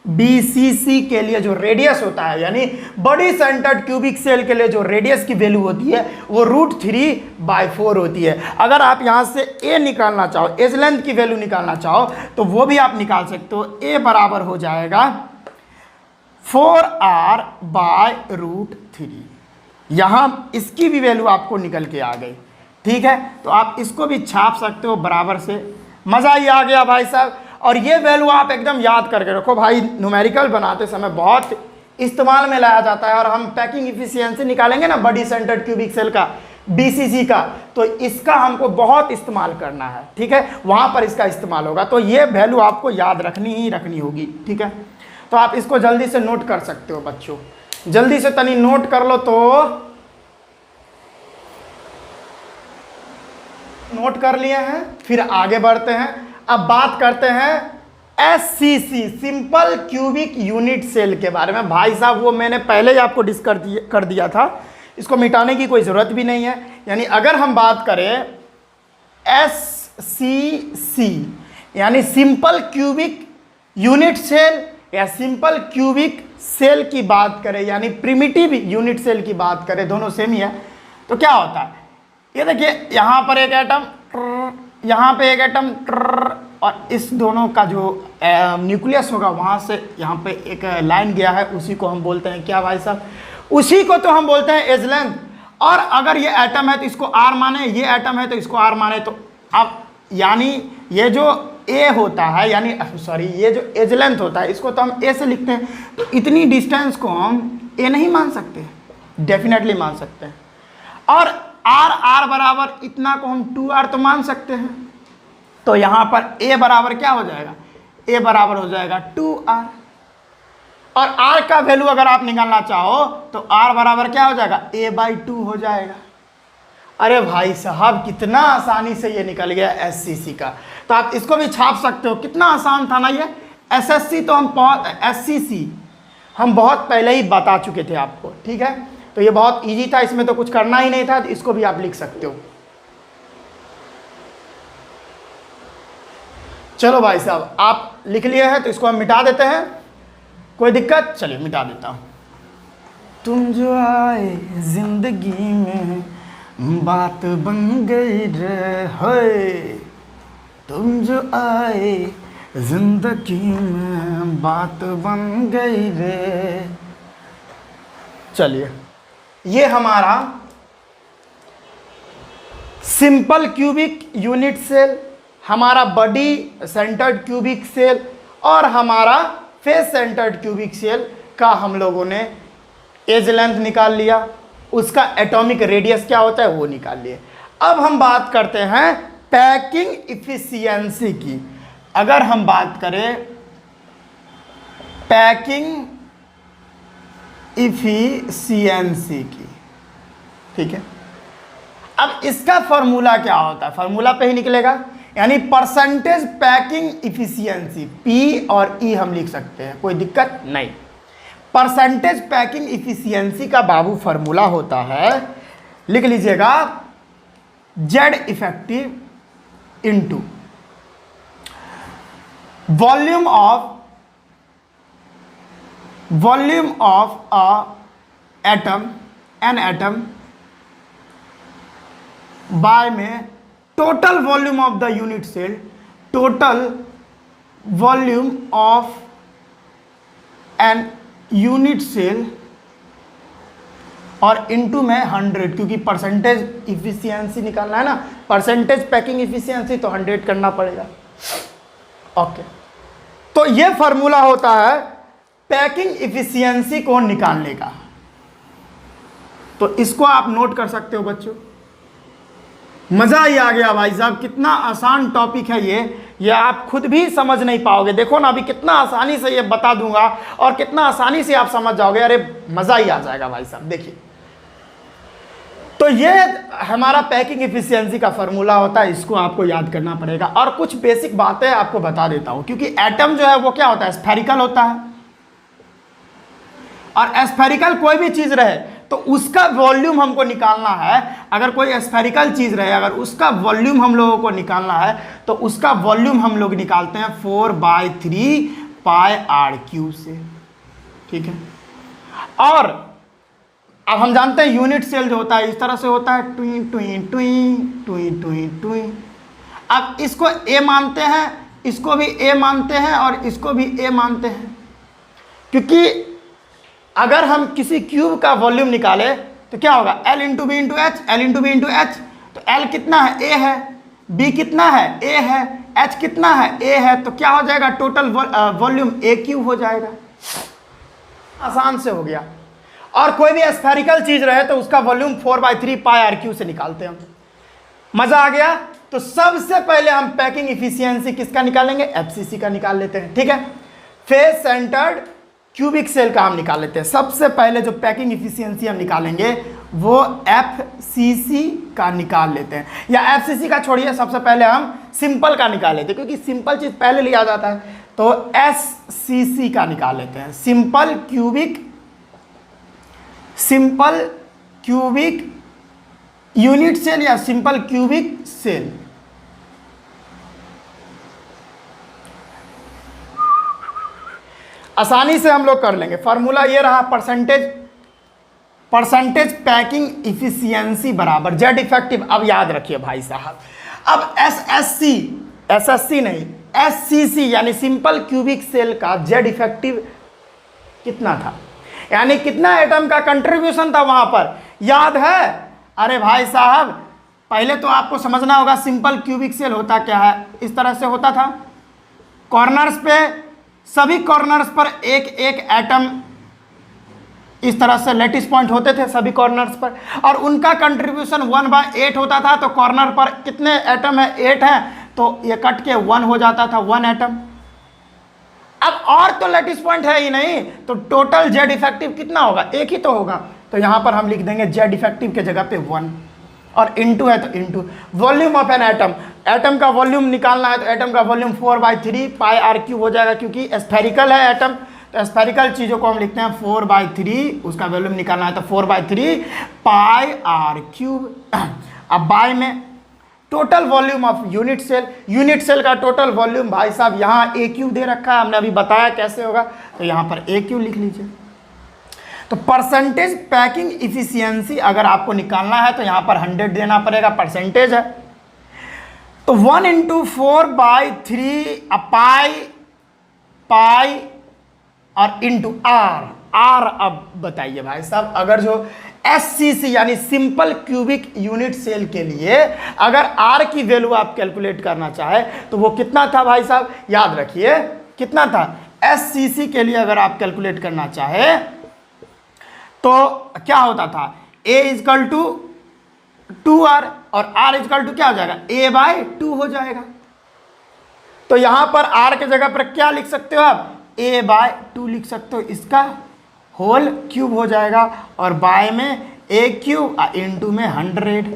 BCC के लिए जो रेडियस होता है, यानी बड़ी सेंटर्ड क्यूबिक सेल के लिए जो रेडियस की वैल्यू होती है वो √3/4 होती है। अगर आप यहाँ से a निकालना चाहो, एज लेंथ की वैल्यू निकालना चाहो, तो वो भी आप निकाल सकते हो। a बराबर हो जाएगा 4r/√3। यहाँ इसकी भी वैल्यू आपको निकल के आ गई। ठीक है, तो आप इसको भी छाप सकते हो बराबर से। मज़ा ही आ गया भाई साहब। और ये वैल्यू आप एकदम याद करके रखो भाई, न्यूमेरिकल बनाते समय बहुत इस्तेमाल में लाया जाता है। और हम पैकिंग इफिशियंसी निकालेंगे ना बडी सेंटर्ड क्यूबिक सेल का, BCC का, तो इसका हमको बहुत इस्तेमाल करना है। ठीक है, वहाँ पर इसका इस्तेमाल होगा, तो ये वैल्यू आपको याद रखनी ही रखनी होगी। ठीक है, तो आप इसको जल्दी से नोट कर सकते हो बच्चों, जल्दी से तनी नोट कर लो। तो नोट कर लिए हैं, फिर आगे बढ़ते हैं। अब बात करते हैं SCC, simple cubic unit cell के बारे में। भाई साहब वो मैंने पहले ही आपको डिस्कस कर दिया था, इसको मिटाने की कोई ज़रूरत भी नहीं है। यानी अगर हम बात करें SCC यानी सिंपल क्यूबिक यूनिट सेल या सिंपल क्यूबिक सेल की बात करें, यानी प्रिमिटिव यूनिट सेल की बात करें, दोनों सेम ही है। तो क्या होता है, ये देखिए यहाँ पर एक एटम, यहाँ पे एक एटम, और इस दोनों का जो न्यूक्लियस होगा वहाँ से यहाँ पे एक लाइन गया है, उसी को हम बोलते हैं क्या भाई साहब, उसी को तो हम बोलते हैं एज लेंथ। और अगर ये एटम है तो इसको R माने, ये एटम है तो इसको R माने। तो अब यानी ये जो A होता है, यानी सॉरी ये जो एज लेंथ होता है, इसको तो हम A से लिखते हैं। तो इतनी डिस्टेंस को हम A नहीं मान सकते, डेफिनेटली मान सकते हैं। और R बराबर इतना को हम 2R तो मान सकते हैं। तो यहाँ पर A बराबर क्या हो जाएगा, A बराबर हो जाएगा 2R। और R का वैल्यू अगर आप निकालना चाहो तो R बराबर क्या हो जाएगा, A/2 हो जाएगा। अरे भाई साहब कितना आसानी से ये निकल गया SCC का। तो आप इसको भी छाप सकते हो, कितना आसान था ना ये। SSC तो हम SCC हम बहुत पहले ही बता चुके थे आपको। ठीक है, तो ये बहुत इजी था, इसमें तो कुछ करना ही नहीं था, तो इसको भी आप लिख सकते हो। चलो भाई साहब आप लिख लिए हैं, तो इसको हम मिटा देते हैं, कोई दिक्कत, चलिए मिटा देता हूँ। तुम जो आए जिंदगी में बात बन गई रे, तुम जो आए जिंदगी में बात बन गई रे। चलिए, ये हमारा सिंपल क्यूबिक यूनिट सेल, हमारा बडी सेंटर्ड क्यूबिक सेल और हमारा फेस सेंटर्ड क्यूबिक सेल का हम लोगों ने एज लेंथ निकाल लिया, उसका एटॉमिक रेडियस क्या होता है वो निकाल लिए। अब हम बात करते हैं पैकिंग इफिशियंसी की। अगर हम बात करें पैकिंग इफिशियंसी की, ठीक है, अब इसका फॉर्मूला क्या होता है, फॉर्मूला पे ही निकलेगा, यानी परसेंटेज पैकिंग इफिशियंसी, P और E हम लिख सकते हैं, कोई दिक्कत नहीं। परसेंटेज पैकिंग इफिशियंसी का बाबू फॉर्मूला होता है, लिख लीजिएगा, Z effective into volume of a atom, an atom, by में total volume of the unit cell, total volume of an unit cell, और इनटू में 100, क्योंकि परसेंटेज इफिशियंसी निकालना है ना, परसेंटेज पैकिंग इफिशियंसी, तो 100 करना पड़ेगा। ओके, तो ये फॉर्मूला होता है पैकिंग इफिशियंसी को निकालने का। तो इसको आप नोट कर सकते हो बच्चों। मज़ा ही आ गया भाई साहब, कितना आसान टॉपिक है ये आप खुद भी समझ नहीं पाओगे। देखो ना अभी कितना आसानी से ये बता दूंगा और कितना आसानी से आप समझ जाओगे, अरे मज़ा ही आ जाएगा भाई साहब। देखिए, तो ये हमारा पैकिंग इफिशियंसी का फॉर्मूला होता है, इसको आपको याद करना पड़ेगा। और कुछ बेसिक बातें आपको बता देता हूँ, क्योंकि एटम जो है वो क्या होता है, स्फेरिकल होता है, और स्फेरिकल कोई भी चीज़ रहे तो उसका वॉल्यूम हमको निकालना है। अगर कोई स्फेरिकल चीज़ रहे, अगर उसका वॉल्यूम हम लोगों को निकालना है, तो उसका वॉल्यूम हम लोग निकालते हैं 4/3 πr³ से, ठीक है। और अब हम जानते हैं यूनिट सेल जो होता है इस तरह से होता है, टुई टुई टुई टुई टुई टुई। अब इसको ए मानते हैं, इसको भी ए मानते हैं, और इसको भी ए मानते हैं, क्योंकि अगर हम किसी क्यूब का वॉल्यूम निकाले तो क्या होगा, L into B into H, L into B into H. तो L कितना है, A है, B कितना है, A है, H कितना है, A है। तो क्या हो जाएगा, टोटल वॉल्यूम A क्यूब हो जाएगा। आसान से हो गया। और कोई भी स्फेरिकल चीज रहे तो उसका वॉल्यूम 4/3 पाई आर क्यू से निकालते हैं हम। मजा आ गया। तो सबसे पहले हम पैकिंग इफिशियंसी किसका निकालेंगे, एफसीसी का निकाल लेते हैं। ठीक है, फेस सेंटर्ड क्यूबिक सेल का हम निकाल लेते हैं। सबसे पहले जो पैकिंग इफिशियंसी हम निकालेंगे वो एफसीसी का निकाल लेते हैं, या एफसीसी का छोड़िए, सबसे पहले हम सिंपल का निकाल लेते हैं क्योंकि सिंपल चीज पहले लिया जाता है। तो एससीसी का निकाल लेते हैं, सिंपल क्यूबिक यूनिट सेल या सिंपल क्यूबिक सेल। आसानी से हम लोग कर लेंगे। फार्मूला ये रहा, परसेंटेज पैकिंग इफिशियंसी बराबर जेड इफेक्टिव। अब याद रखिए भाई साहब, अब एसएससी नहीं, एससीसी यानी सिंपल क्यूबिक सेल का जेड इफेक्टिव कितना था, यानी कितना एटम का कंट्रीब्यूशन था वहां पर, याद है? अरे भाई साहब, पहले तो आपको समझना होगा सिंपल क्यूबिक सेल होता क्या है। इस तरह से होता था, कॉर्नर्स पे, सभी कॉर्नर्स पर एक एक एटम इस तरह से लैटिस पॉइंट होते थे सभी कॉर्नर्स पर, और उनका कंट्रीब्यूशन 1/8 होता था। तो कॉर्नर पर कितने एटम है, 8 है, तो ये कट के 1 हो जाता था, 1 एटम। अब और तो लैटिस पॉइंट है ही नहीं, तो टोटल जेड इफेक्टिव कितना होगा, एक ही तो होगा। तो यहां पर हम लिख देंगे जेड इफेक्टिव के जगह पे 1, और इनटू है तो into volume of an atom. Atom का वॉल्यूम निकालना है तो एटम का वॉल्यूम 4/3 पाई आर क्यूब हो जाएगा, क्योंकि स्फेरिकल है एटम। तो स्फेरिकल चीज़ों को हम लिखते हैं 4/3, उसका वॉल्यूम निकालना है तो 4/3 पाई आर क्यूब। अब बाय में total volume of unit cell का टोटल वॉल्यूम भाई साहब यहाँ ए क्यू दे रखा है, हमने अभी बताया कैसे होगा, तो यहाँ पर ए क्यू लिख लीजिए। तो परसेंटेज पैकिंग इफिशियंसी अगर आपको निकालना है तो यहाँ पर 100 देना पड़ेगा, परसेंटेज है। तो 1 × 4/3 पाई और इंटू आर। अब बताइए भाई साहब, अगर जो एससीसी यानी सिंपल क्यूबिक यूनिट सेल के लिए अगर आर की वैल्यू आप कैलकुलेट करना चाहे तो वो कितना था भाई साहब, याद रखिए कितना था। एससीसी के लिए अगर आप कैलकुलेट करना चाहे तो क्या होता था, A = 2R और R = क्या हो जाएगा, A/2 हो जाएगा। तो यहां पर R के जगह पर क्या लिख सकते हो आप, A/2 लिख सकते हो, इसका होल क्यूब हो जाएगा, और बाय में A³ इंटू में 100।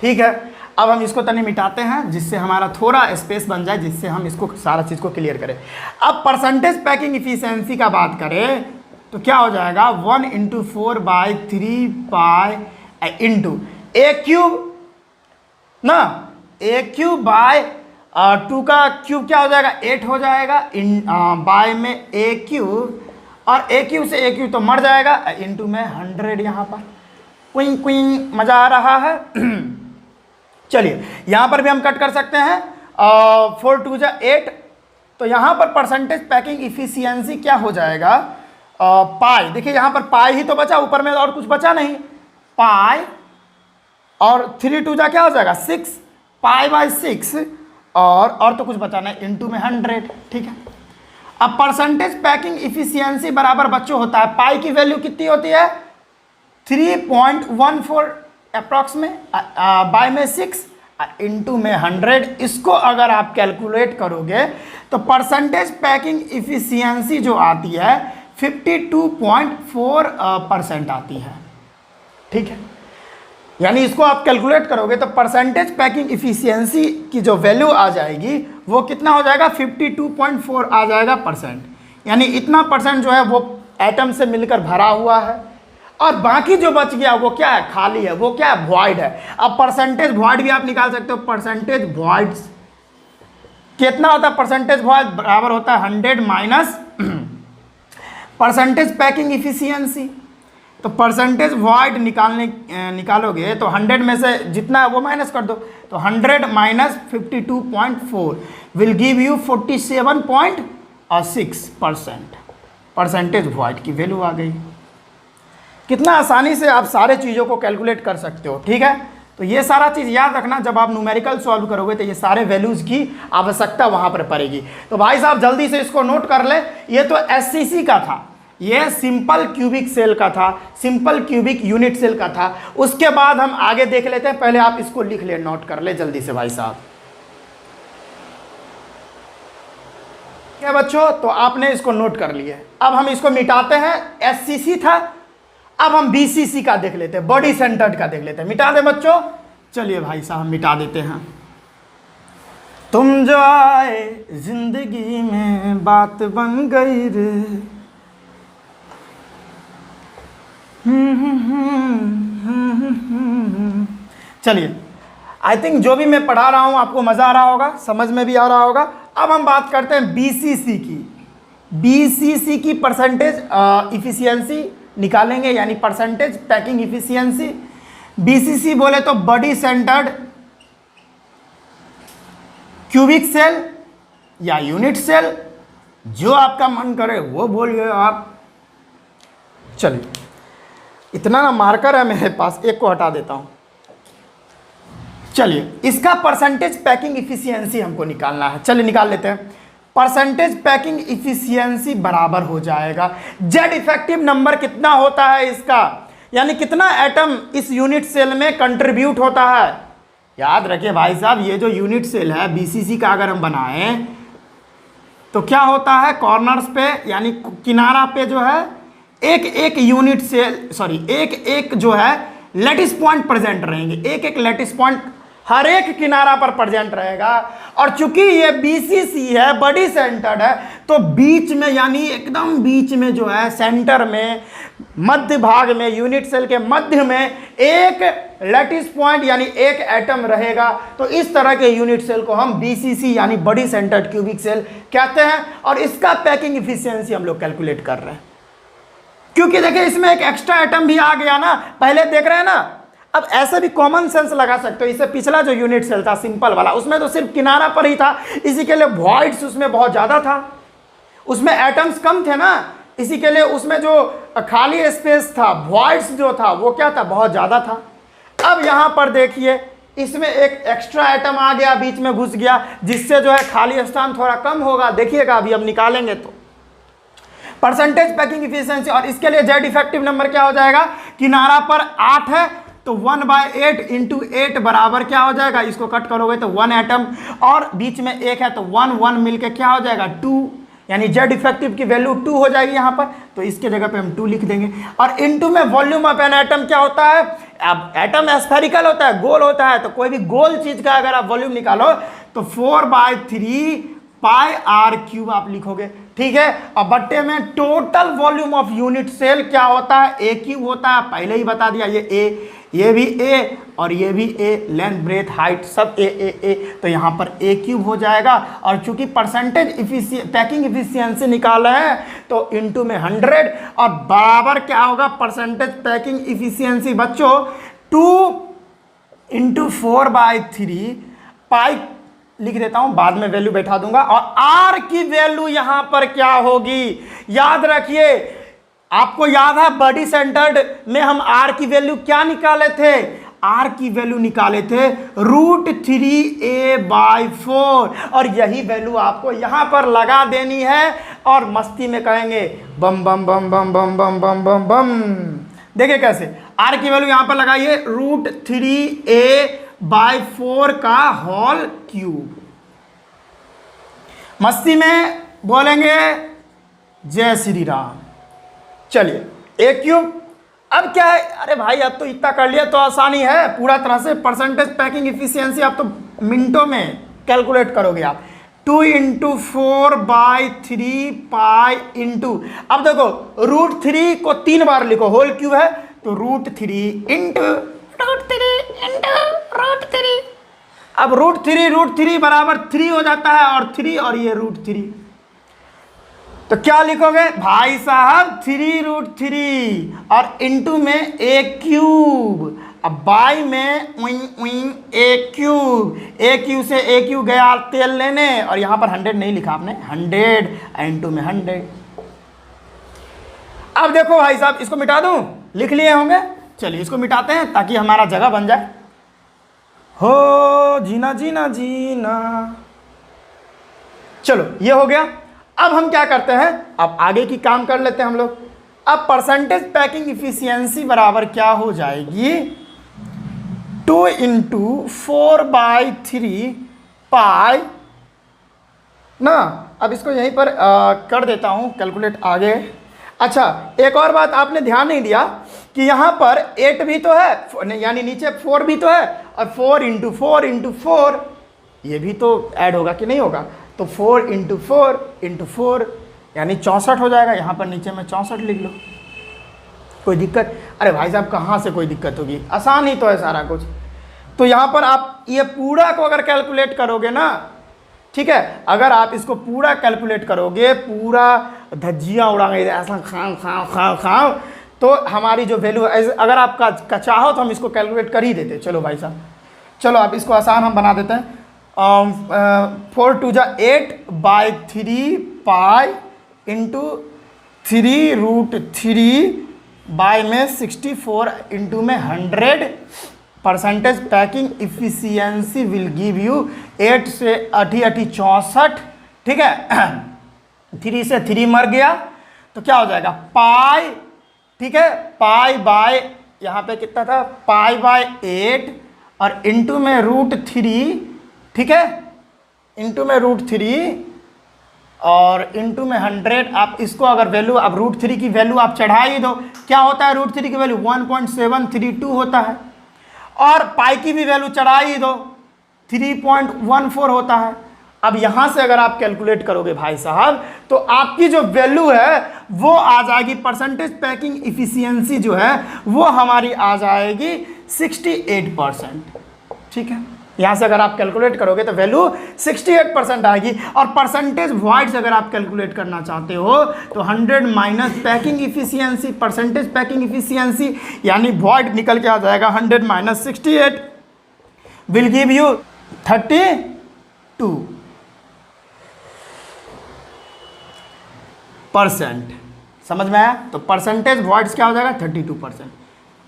ठीक है, अब हम इसको तनी मिटाते हैं जिससे हमारा थोड़ा स्पेस बन जाए, जिससे हम इसको सारा चीज़ को क्लियर करें। अब परसेंटेज पैकिंग इफिशियंसी का बात करें तो क्या हो जाएगा, 1 × 4/3 पाई इंटू A³ ना, A³/2 का क्यूब क्या हो जाएगा, 8 हो जाएगा, बाय में A³ और A³ से A³ तो मर जाएगा, इंटू में 100। यहाँ पर क्विंग क्विंग मज़ा आ रहा है। चलिए यहाँ पर भी हम कट कर सकते हैं, 4 × 2 = 8। तो यहाँ पर परसेंटेज पैकिंग इफिशियंसी क्या हो जाएगा, पाई। देखिए यहाँ पर पाई ही तो बचा, ऊपर में और कुछ बचा नहीं, पाई और 3 × 2 = क्या हो जाएगा, 6 पाई/6, और तो कुछ बचा नहीं, इंटू में 100। ठीक है, अब परसेंटेज पैकिंग इफिशियंसी बराबर बच्चों होता है, पाई की वैल्यू कितनी होती है, 3.14 अप्रॉक्स में, बाय में 6 इंटू में 100। इसको अगर आप कैलकुलेट करोगे तो परसेंटेज पैकिंग इफिशियंसी जो आती है 52.4% आती है। ठीक है, यानी इसको आप कैलकुलेट करोगे तो परसेंटेज पैकिंग इफिशियंसी की जो वैल्यू आ जाएगी वो कितना हो जाएगा, 52.4 आ जाएगा %। यानी इतना % जो है वो एटम से मिलकर भरा हुआ है, और बाकी जो बच गया वो क्या है, खाली है, वो क्या है, वॉइड है। अब परसेंटेज वॉइड भी आप निकाल सकते हो, परसेंटेज वॉइड कितना होता है, परसेंटेज वॉइड बराबर होता है 100 माइनस परसेंटेज पैकिंग इफिशियंसी। तो परसेंटेज वॉइड निकालोगे तो 100 में से जितना है वो माइनस कर दो, तो 100 minus 52.4 will give you 47.6%। Percentage void की वैल्यू आ गई। कितना आसानी से आप सारे चीज़ों को कैलकुलेट कर सकते हो, ठीक है। तो ये सारा चीज़ याद रखना, जब आप न्यूमेरिकल सॉल्व करोगे तो ये सारे वैल्यूज़ की आवश्यकता वहाँ पर पड़ेगी। तो भाई साहब जल्दी से इसको नोट कर ले, ये तो एससीसी का था, ये सिंपल क्यूबिक सेल का था, सिंपल क्यूबिक यूनिट सेल का था। उसके बाद हम आगे देख लेते हैं, पहले आप इसको लिख ले, नोट कर ले जल्दी से भाई साहब। क्या बच्चों, तो आपने इसको नोट कर लिया। अब हम इसको मिटाते हैं, एससीसी था, अब हम बीसीसी का देख लेते हैं, बॉडी सेंटर्ड का देख लेते हैं। मिटा दे बच्चों, चलिए भाई साहब मिटा देते हैं। तुम जो आए जिंदगी में बात बन गई रे, चलिए आई थिंक जो भी मैं पढ़ा रहा हूं आपको मजा आ रहा होगा, समझ में भी आ रहा होगा। अब हम बात करते हैं बीसीसी की। बीसीसी की परसेंटेज इफिशियंसी निकालेंगे, यानी परसेंटेज पैकिंग इफिशियंसी। बीसीसी बोले तो बॉडी सेंटर्ड क्यूबिक सेल या यूनिट सेल, जो आपका मन करे वो बोलिए आप। चलिए, इतना ना मार्कर है मेरे पास, एक को हटा देता हूं। चलिए, इसका परसेंटेज पैकिंग इफिशियंसी हमको निकालना है, चलिए निकाल लेते हैं। परसेंटेज पैकिंग इफिशियंसी बराबर हो जाएगा जेड इफेक्टिव नंबर कितना होता है इसका, यानी कितना एटम इस यूनिट सेल में कंट्रीब्यूट होता है। याद रखिए भाई साहब, ये जो यूनिट सेल है बीसीसी का अगर हम बनाएं तो क्या होता है, कॉर्नर्स पे यानी किनारा पे जो है एक एक यूनिट सेल, सॉरी एक एक जो है लैटिस पॉइंट प्रेजेंट रहेंगे, एक एक लैटिस पॉइंट हर एक किनारा पर प्रेजेंट रहेगा। और चूंकि ये बीसीसी है, बॉडी सेंटर्ड है, तो बीच में यानी एकदम बीच में जो है सेंटर में, मध्य भाग में, यूनिट सेल के मध्य में एक लैटिस पॉइंट यानी एक एटम रहेगा। तो इस तरह के यूनिट सेल को हम बीसीसी यानी बॉडी सेंटर्ड क्यूबिक सेल कहते हैं। और इसका पैकिंग इफिशियंसी हम लोग कैलकुलेट कर रहे हैं, क्योंकि देखिए इसमें एक एक्स्ट्रा एटम भी आ गया ना, पहले देख रहे हैं ना। अब ऐसे भी कॉमन सेंस लगा सकते हो, इससे पिछला जो यूनिट सेल था सिंपल वाला, उसमें तो सिर्फ किनारा पर ही था, इसी के लिए वॉइड्स उसमें बहुत ज़्यादा था, उसमें एटम्स कम थे ना, इसी के लिए उसमें जो खाली स्पेस था, वॉइड्स जो था वो क्या था, बहुत ज़्यादा था। अब यहाँ पर देखिए इसमें एक एक्स्ट्रा एटम आ गया, बीच में घुस गया, जिससे जो है खाली स्थान थोड़ा कम होगा। देखिएगा अभी हम निकालेंगे तो परसेंटेज पैकिंग इफिशियंसी, और इसके लिए जेड इफेक्टिव नंबर क्या हो जाएगा, किनारा पर 8 है तो 1/8 इंटू 8 बराबर क्या हो जाएगा, इसको कट करोगे तो 1 एटम, और बीच में 1 है तो 1 1 मिलके क्या हो जाएगा 2, यानी जेड इफेक्टिव की वैल्यू 2 हो जाएगी यहाँ पर। तो इसके जगह पे हम 2 लिख देंगे। और इनटू में वॉल्यूम ऑफ एन एटम क्या होता है, अब एटम स्फेरिकल होता है, गोल होता है, तो कोई भी गोल चीज का अगर आप वॉल्यूम निकालो तो 4/3 पाई आर क्यूब आप लिखोगे, ठीक है। और बट्टे में total volume of unit cell क्या होता है, ए क्यूब होता है, पहले ही बता दिया। ये भी ए और ये भी ए, लेंथ ब्रेथ हाइट सब ए। तो यहाँ पर ए क्यूब हो जाएगा। और चूंकि परसेंटेज पैकिंग इफिशियंसी निकाला है तो इनटू में 100 और बराबर क्या होगा, परसेंटेज पैकिंग इफिशियंसी बच्चों 2 × 4/3 पाई लिख देता हूं, बाद में वैल्यू बैठा दूंगा। और आर की वैल्यू यहां पर क्या होगी, याद रखिए, आपको याद है बॉडी सेंटर्ड में हम आर की वैल्यू क्या निकाले थे, आर की वैल्यू निकाले थे √3a/4, और यही वैल्यू आपको यहां पर लगा देनी है और मस्ती में कहेंगे बम बम बम बम बम बम बम बम बम। देखिए कैसे, आर की वैल्यू यहां पर लगाइए √3a/4 का होल क्यूब। मस्ती में बोलेंगे जय श्री राम। चलिए ए क्यूब, अब क्या है, अरे भाई अब तो इतना कर लिया तो आसानी है पूरा तरह से। परसेंटेज पैकिंग इफिशियंसी आप तो मिनटों में कैलकुलेट करोगे आप। 2 × 4/3 पाई इंटू, अब देखो √3 को 3 बार लिखो, होल क्यूब है तो √3 इंटू √3। अब √3 बराबर 3 हो जाता है, और 3 और ये √3, तो क्या लिखोगे भाई साहब 3√3 और इंटू में ए क्यूब, अब बाई में ए क्यूब, ए क्यूब से ए क्यूब गया तेल लेने, और यहाँ पर 100 नहीं लिखा आपने, 100 इंटू में 100। अब देखो भाई साहब, इसको मिटा दूं, लिख लिए होंगे, चलिए इसको मिटाते हैं ताकि हमारा जगह बन जाए। हो जीना जीना जीना, चलो ये हो गया। अब हम क्या करते हैं, अब आगे की काम कर लेते हैं हम लोग। अब परसेंटेज पैकिंग इफिशियंसी बराबर क्या हो जाएगी, 2 × 4/3 पाई ना। अब इसको यहीं पर कर देता हूं कैलकुलेट आगे। अच्छा, एक और बात आपने ध्यान नहीं दिया कि यहाँ पर 8 भी तो है, यानी नीचे 4 भी तो है, और 4 × 4 × 4 ये भी तो ऐड होगा कि नहीं होगा, तो 4 × 4 × 4 यानी 64 हो जाएगा। यहाँ पर नीचे में 64 लिख लो, कोई दिक्कत? अरे भाई साहब कहाँ से कोई दिक्कत होगी, आसान ही तो है सारा कुछ। तो यहाँ पर आप ये पूरा को अगर कैलकुलेट करोगे ना, ठीक है, अगर आप इसको पूरा कैलकुलेट करोगे, पूरा धज्जियाँ उड़ाएंगे ऐसा खाओ खाओ खाओ खाओ, तो हमारी जो वैल्यू है, अगर आप का चाहो तो हम इसको कैलकुलेट कर ही देते। चलो भाई साहब, चलो आप इसको आसान हम बना देते हैं। 4 × 2 = 8/3 पाई इंटू 3√3 बाय में 64 इंटू में 100। Percentage packing efficiency will give you 8 से 8 64, ठीक है। 3 से 3 मर गया तो क्या हो जाएगा, पाई, ठीक है, पाई बाय यहाँ पे कितना था, पाई/8 और इंटू में √3, ठीक है, इंटू में √3 और इंटू में 100। आप इसको अगर वैल्यू, अब √3 की वैल्यू आप चढ़ा ही दो, क्या होता है √3 की वैल्यू 1.732 होता है, और पाई की भी वैल्यू चढ़ा ही दो 3.14 होता है। अब यहां से अगर आप कैलकुलेट करोगे भाई साहब, तो आपकी जो वैल्यू है वो आ जाएगी, परसेंटेज पैकिंग इफिशियंसी जो है वो हमारी आ जाएगी 68%, ठीक है। यहां से अगर आप कैलकुलेट करोगे तो वैल्यू 68% आएगी। और परसेंटेज वॉइड्स अगर आप कैलकुलेट करना चाहते हो तो 100 minus packing efficiency, percentage packing efficiency, यानी वॉइड निकल के आ जाएगा 100 माइनस 68 विल गिव यू 32%। समझ में आया? तो परसेंटेज वॉइड्स क्या हो जाएगा, 32%।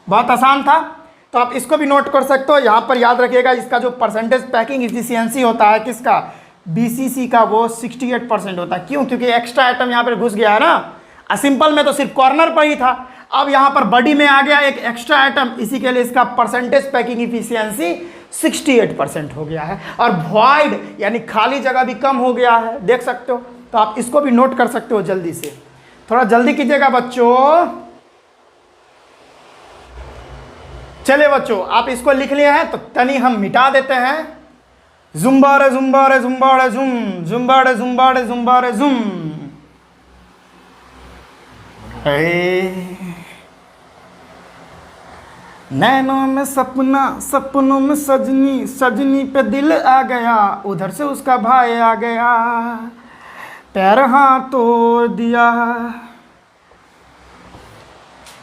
बहुत आसान था, तो आप इसको भी नोट कर सकते हो। यहाँ पर याद रखिएगा, इसका जो परसेंटेज पैकिंग इफिशियंसी होता है किसका, बीसीसी का, वो 68% होता है। क्यों? क्योंकि एक्स्ट्रा आइटम यहाँ पर घुस गया है ना। सिंपल में तो सिर्फ कॉर्नर पर ही था, अब यहाँ पर बॉडी में आ गया एक एक्स्ट्रा आइटम, इसी के लिए इसका परसेंटेज पैकिंग इफिशियंसी 68% हो गया है। और वॉइड यानी खाली जगह भी कम हो गया है, देख सकते हो। तो आप इसको भी नोट कर सकते हो जल्दी से, थोड़ा जल्दी कीजिएगा बच्चों। चले बच्चों, आप इसको लिख लिए हैं तो तनी हम मिटा देते हैं। जुम्बारे जुम्बारे जुम्बारे जुम, जुम्बारे जुम्बारे जुम्बारे जुम। नैनों में सपना, सपनों में सजनी, सजनी पे दिल आ गया, उधर से उसका भाई आ गया, पैर हाथ तोड़ दिया।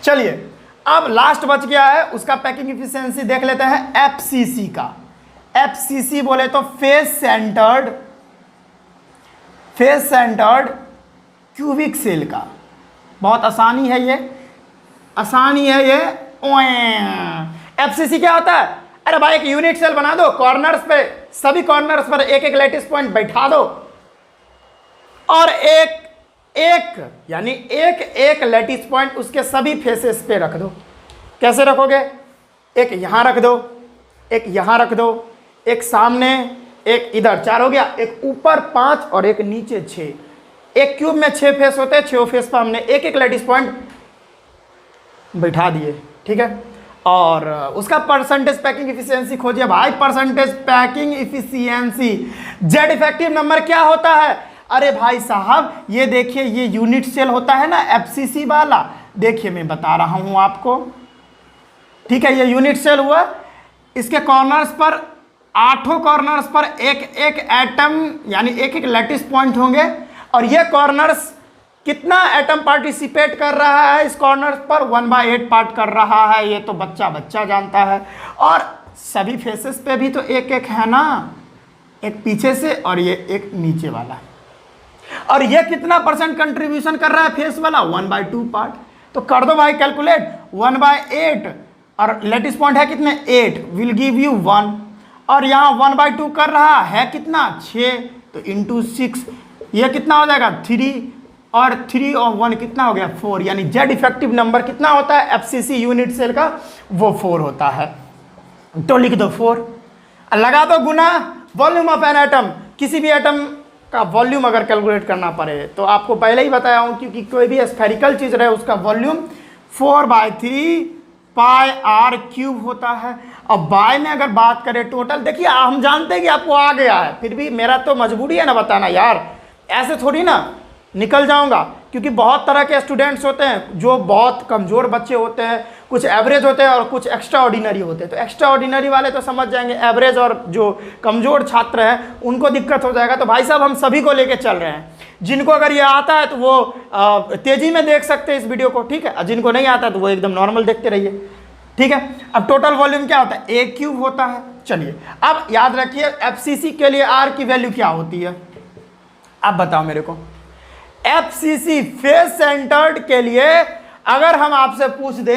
चलिए अब लास्ट बच गया है, उसका पैकिंग इफिशियंसी देख लेते हैं एफसीसी का। एफसीसी बोले तो फेस सेंटर्ड क्यूबिक सेल का। बहुत आसानी है ये, आसानी है ये। एफसीसी क्या होता है? अरे भाई एक यूनिट सेल बना दो, कॉर्नर्स पे, सभी कॉर्नर्स पर एक एक लैटिस पॉइंट बैठा दो, और एक यानी एक लैटिस पॉइंट उसके सभी फेसेस पे रख दो। कैसे रखोगे? एक यहां रख दो, एक यहां रख दो, एक सामने, एक इधर, 4 हो गया। एक ऊपर 5 और एक नीचे 6। एक क्यूब में 6 फेस होते हैं, 6 फेस पर हमने एक एक लैटिस पॉइंट बैठा दिए, ठीक है। और उसका परसेंटेज पैकिंग इफिशियंसी खोजिए भाई। Percentage packing efficiency, Z effective number क्या होता है? अरे भाई साहब ये देखिए, ये यूनिट सेल होता है ना एफसीसी वाला, देखिए मैं बता रहा हूं आपको, ठीक है। ये यूनिट सेल हुआ, इसके कॉर्नर्स पर, 8 कॉर्नर्स पर एक एक एटम यानी एक एक लैटिस पॉइंट होंगे, और ये कॉर्नर्स कितना एटम पार्टिसिपेट कर रहा है इस कॉर्नर्स पर? 1/8 पार्ट कर रहा है, ये तो बच्चा जानता है। और सभी फेसेस पे भी तो एक एक है ना, एक पीछे से और ये एक नीचे वाला। और ये कितना परसेंट कंट्रीब्यूशन कर रहा है फेस वाला? 1/2 पार्ट। तो कर दो भाई कैलकुलेट, 1/8 और लेटिस पॉइंट है कितने 8 विल गिव यू 1, और यहाँ 1/2 कर रहा है कितना 6, तो इंटू 6 ये कितना हो जाएगा 3, और 3 और 1 कितना हो गया 4, यानी जेड इफेक्टिव नंबर कितना होता है एफसीसी यूनिट सेल का, वो 4 होता है। तो लिख दो 4, लगा दो गुना वॉल्यूम ऑफ एन एटम। किसी भी एटम का वॉल्यूम अगर कैलकुलेट करना पड़े तो आपको पहले ही बताया हूँ, क्योंकि कोई भी स्फेरिकल चीज़ रहे उसका वॉल्यूम 4/3 पाई आर क्यूब होता है। अब बाय में अगर बात करें टोटल, देखिए हम जानते हैं कि आपको आ गया है, फिर भी मेरा तो मजबूरी है ना बताना यार, ऐसे थोड़ी ना निकल जाऊंगा, क्योंकि बहुत तरह के स्टूडेंट्स होते हैं, जो बहुत कमज़ोर बच्चे होते हैं, कुछ एवरेज होते हैं और कुछ एक्स्ट्रा ऑर्डिनरी होते हैं। तो एक्स्ट्रा ऑर्डिनरी वाले तो समझ जाएंगे, एवरेज और जो कमज़ोर छात्र हैं उनको दिक्कत हो जाएगा। तो भाई साहब हम सभी को लेके चल रहे हैं, जिनको अगर ये आता है तो वो तेज़ी में देख सकते हैं इस वीडियो को, ठीक है, और जिनको नहीं आता तो वो एकदम नॉर्मल देखते रहिए, ठीक है। अब टोटल वॉल्यूम क्या होता है, ए क्यूब होता है। चलिए अब याद रखिए एफसीसी के लिए आर की वैल्यू क्या होती है, अब बताओ मेरे को। एफसीसी फेस सेंटर्ड के लिए अगर हम आपसे पूछ दे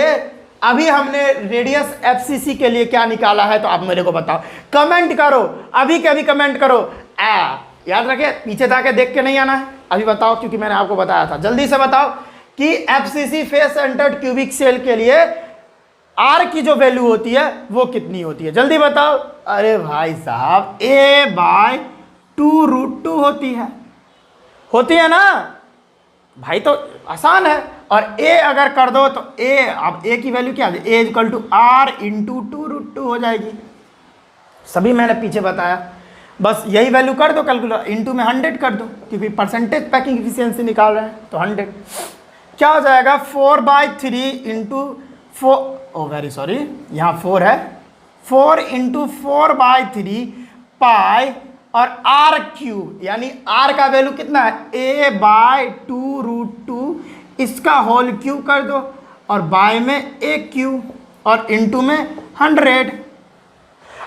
अभी हमने रेडियस एफसीसी के लिए क्या निकाला है, तो आप मेरे को बताओ, कमेंट करो, अभी के अभी कमेंट करो। याद रखिए पीछे जाके देख के नहीं आना है, अभी बताओ, क्योंकि मैंने आपको बताया था। जल्दी से बताओ कि FCC face centred cubic cell के लिए आर की जो वैल्यू होती है वो कितनी होती है, जल्दी बताओ। अरे भाई साहब a/2√2 होती है ना भाई, तो आसान है। और a अगर कर दो तो अब a की वैल्यू क्या है, a equal to r into 2√2 हो जाएगी। सभी मैंने पीछे बताया, बस यही वैल्यू कर दो कैलकुलेटर, इंटू में 100 कर दो, क्योंकि परसेंटेज पैकिंग इफिशियंसी निकाल रहे हैं। तो 100 क्या हो जाएगा 4/3 इंटू 4, ओ वेरी सॉरी यहाँ 4 है, 4 इंटू 4/3 पाई और आर क्यूब, यानी आर का वैल्यू कितना है a/2√2, इसका होल क्यूब कर दो, और बाय में a क्यूब और इंटू में 100।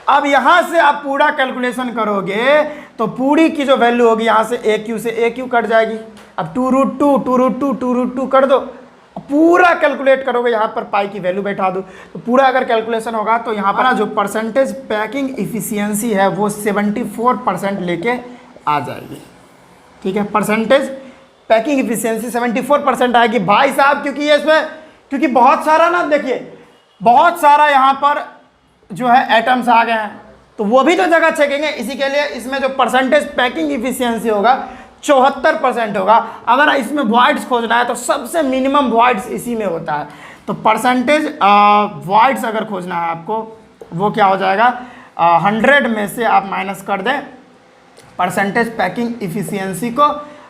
अब यहां से आप पूरा कैलकुलेशन करोगे तो पूरी की जो वैल्यू होगी यहां से a क्यूब से a क्यूब कट जाएगी। अब 2√2 कर दो, पूरा कैलकुलेट करोगे, यहाँ पर पाई की वैल्यू बैठा दो, तो पूरा अगर कैलकुलेशन होगा तो यहाँ पर जो परसेंटेज पैकिंग इफिशियंसी है वो 74% लेके आ जाएगी, ठीक है। परसेंटेज पैकिंग इफिशियंसी 74% आएगी भाई साहब, क्योंकि ये इसमें क्योंकि बहुत सारा ना, देखिए बहुत सारा यहाँ पर जो है एटम्स आ गए हैं, तो वो भी तो जगह छेकेंगे, इसी के लिए इसमें जो परसेंटेज पैकिंग इफिशियंसी होगा 74% होगा। अगर इसमें वॉइड्स खोजना है तो सबसे मिनिमम वॉइड्स इसी में होता है, तो परसेंटेज वॉइड्स अगर खोजना है आपको वो क्या हो जाएगा 100 में से आप माइनस कर दें परसेंटेज पैकिंग इफिशियंसी को,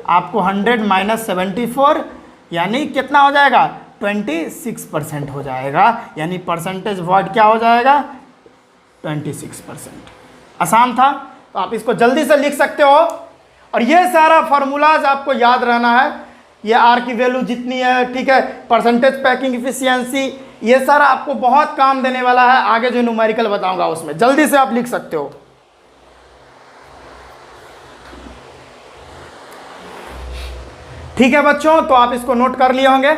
आपको 100 माइनस 74 यानी कितना हो जाएगा 26% हो जाएगा, यानी परसेंटेज वॉइड क्या हो जाएगा 26%। आसान था, तो आप इसको जल्दी से लिख सकते हो। और ये सारा फार्मूलाज आपको याद रहना है, ये आर की वैल्यू जितनी है, ठीक है, परसेंटेज पैकिंग इफिशियंसी, ये सारा आपको बहुत काम देने वाला है, आगे जो न्यूमेरिकल बताऊंगा उसमें जल्दी से आप लिख सकते हो। ठीक है बच्चों, तो आप इसको नोट कर लिए होंगे।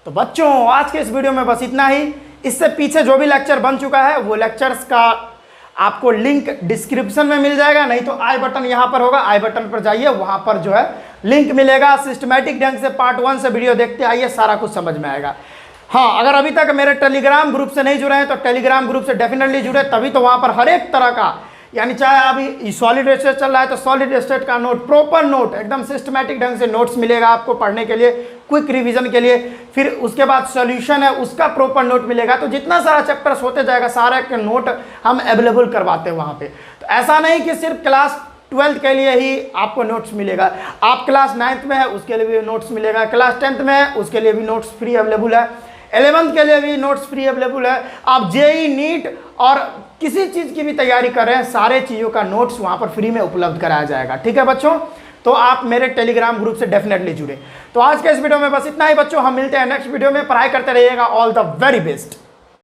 तो बच्चों आज के इस वीडियो में बस इतना ही। इससे पीछे जो भी लेक्चर बन चुका है वो लेक्चर्स का आपको लिंक डिस्क्रिप्शन में मिल जाएगा, नहीं तो आई बटन यहाँ पर होगा, आई बटन पर जाइए, वहाँ पर जो है लिंक मिलेगा। सिस्टमैटिक ढंग से पार्ट 1 से वीडियो देखते आइए, सारा कुछ समझ में आएगा। हाँ, अगर अभी तक मेरे टेलीग्राम ग्रुप से नहीं जुड़े हैं तो टेलीग्राम ग्रुप से डेफिनेटली जुड़े, तभी तो वहाँ पर हर एक तरह का, यानी चाहे अभी सॉलिड स्टेट चल रहा है तो सॉलिड स्टेट का नोट, प्रॉपर नोट, एकदम सिस्टमैटिक ढंग से नोट्स मिलेगा आपको पढ़ने के लिए, क्विक रिवीजन के लिए। फिर उसके बाद सॉल्यूशन है, उसका प्रॉपर नोट मिलेगा। तो जितना सारा चैप्टर्स होते जाएगा सारे के नोट हम अवेलेबल करवाते हैं वहाँ पे। तो ऐसा नहीं कि सिर्फ क्लास 12th के लिए ही आपको नोट्स मिलेगा, आप क्लास 9th में है उसके लिए भी नोट्स मिलेगा, क्लास 10th में है उसके लिए भी नोट्स फ्री अवेलेबल है, 11th के लिए भी नोट्स फ्री अवेलेबल है। आप जेई नीट और किसी चीज़ की भी तैयारी कर रहे हैं, सारे चीज़ों का नोट्स वहाँ पर फ्री में उपलब्ध कराया जाएगा। ठीक है बच्चों, तो आप मेरे टेलीग्राम ग्रुप से डेफिनेटली जुड़े। तो आज के इस वीडियो में बस इतना ही बच्चों, हम मिलते हैं नेक्स्ट वीडियो में। पढ़ाई करते रहिएगा। All the very best.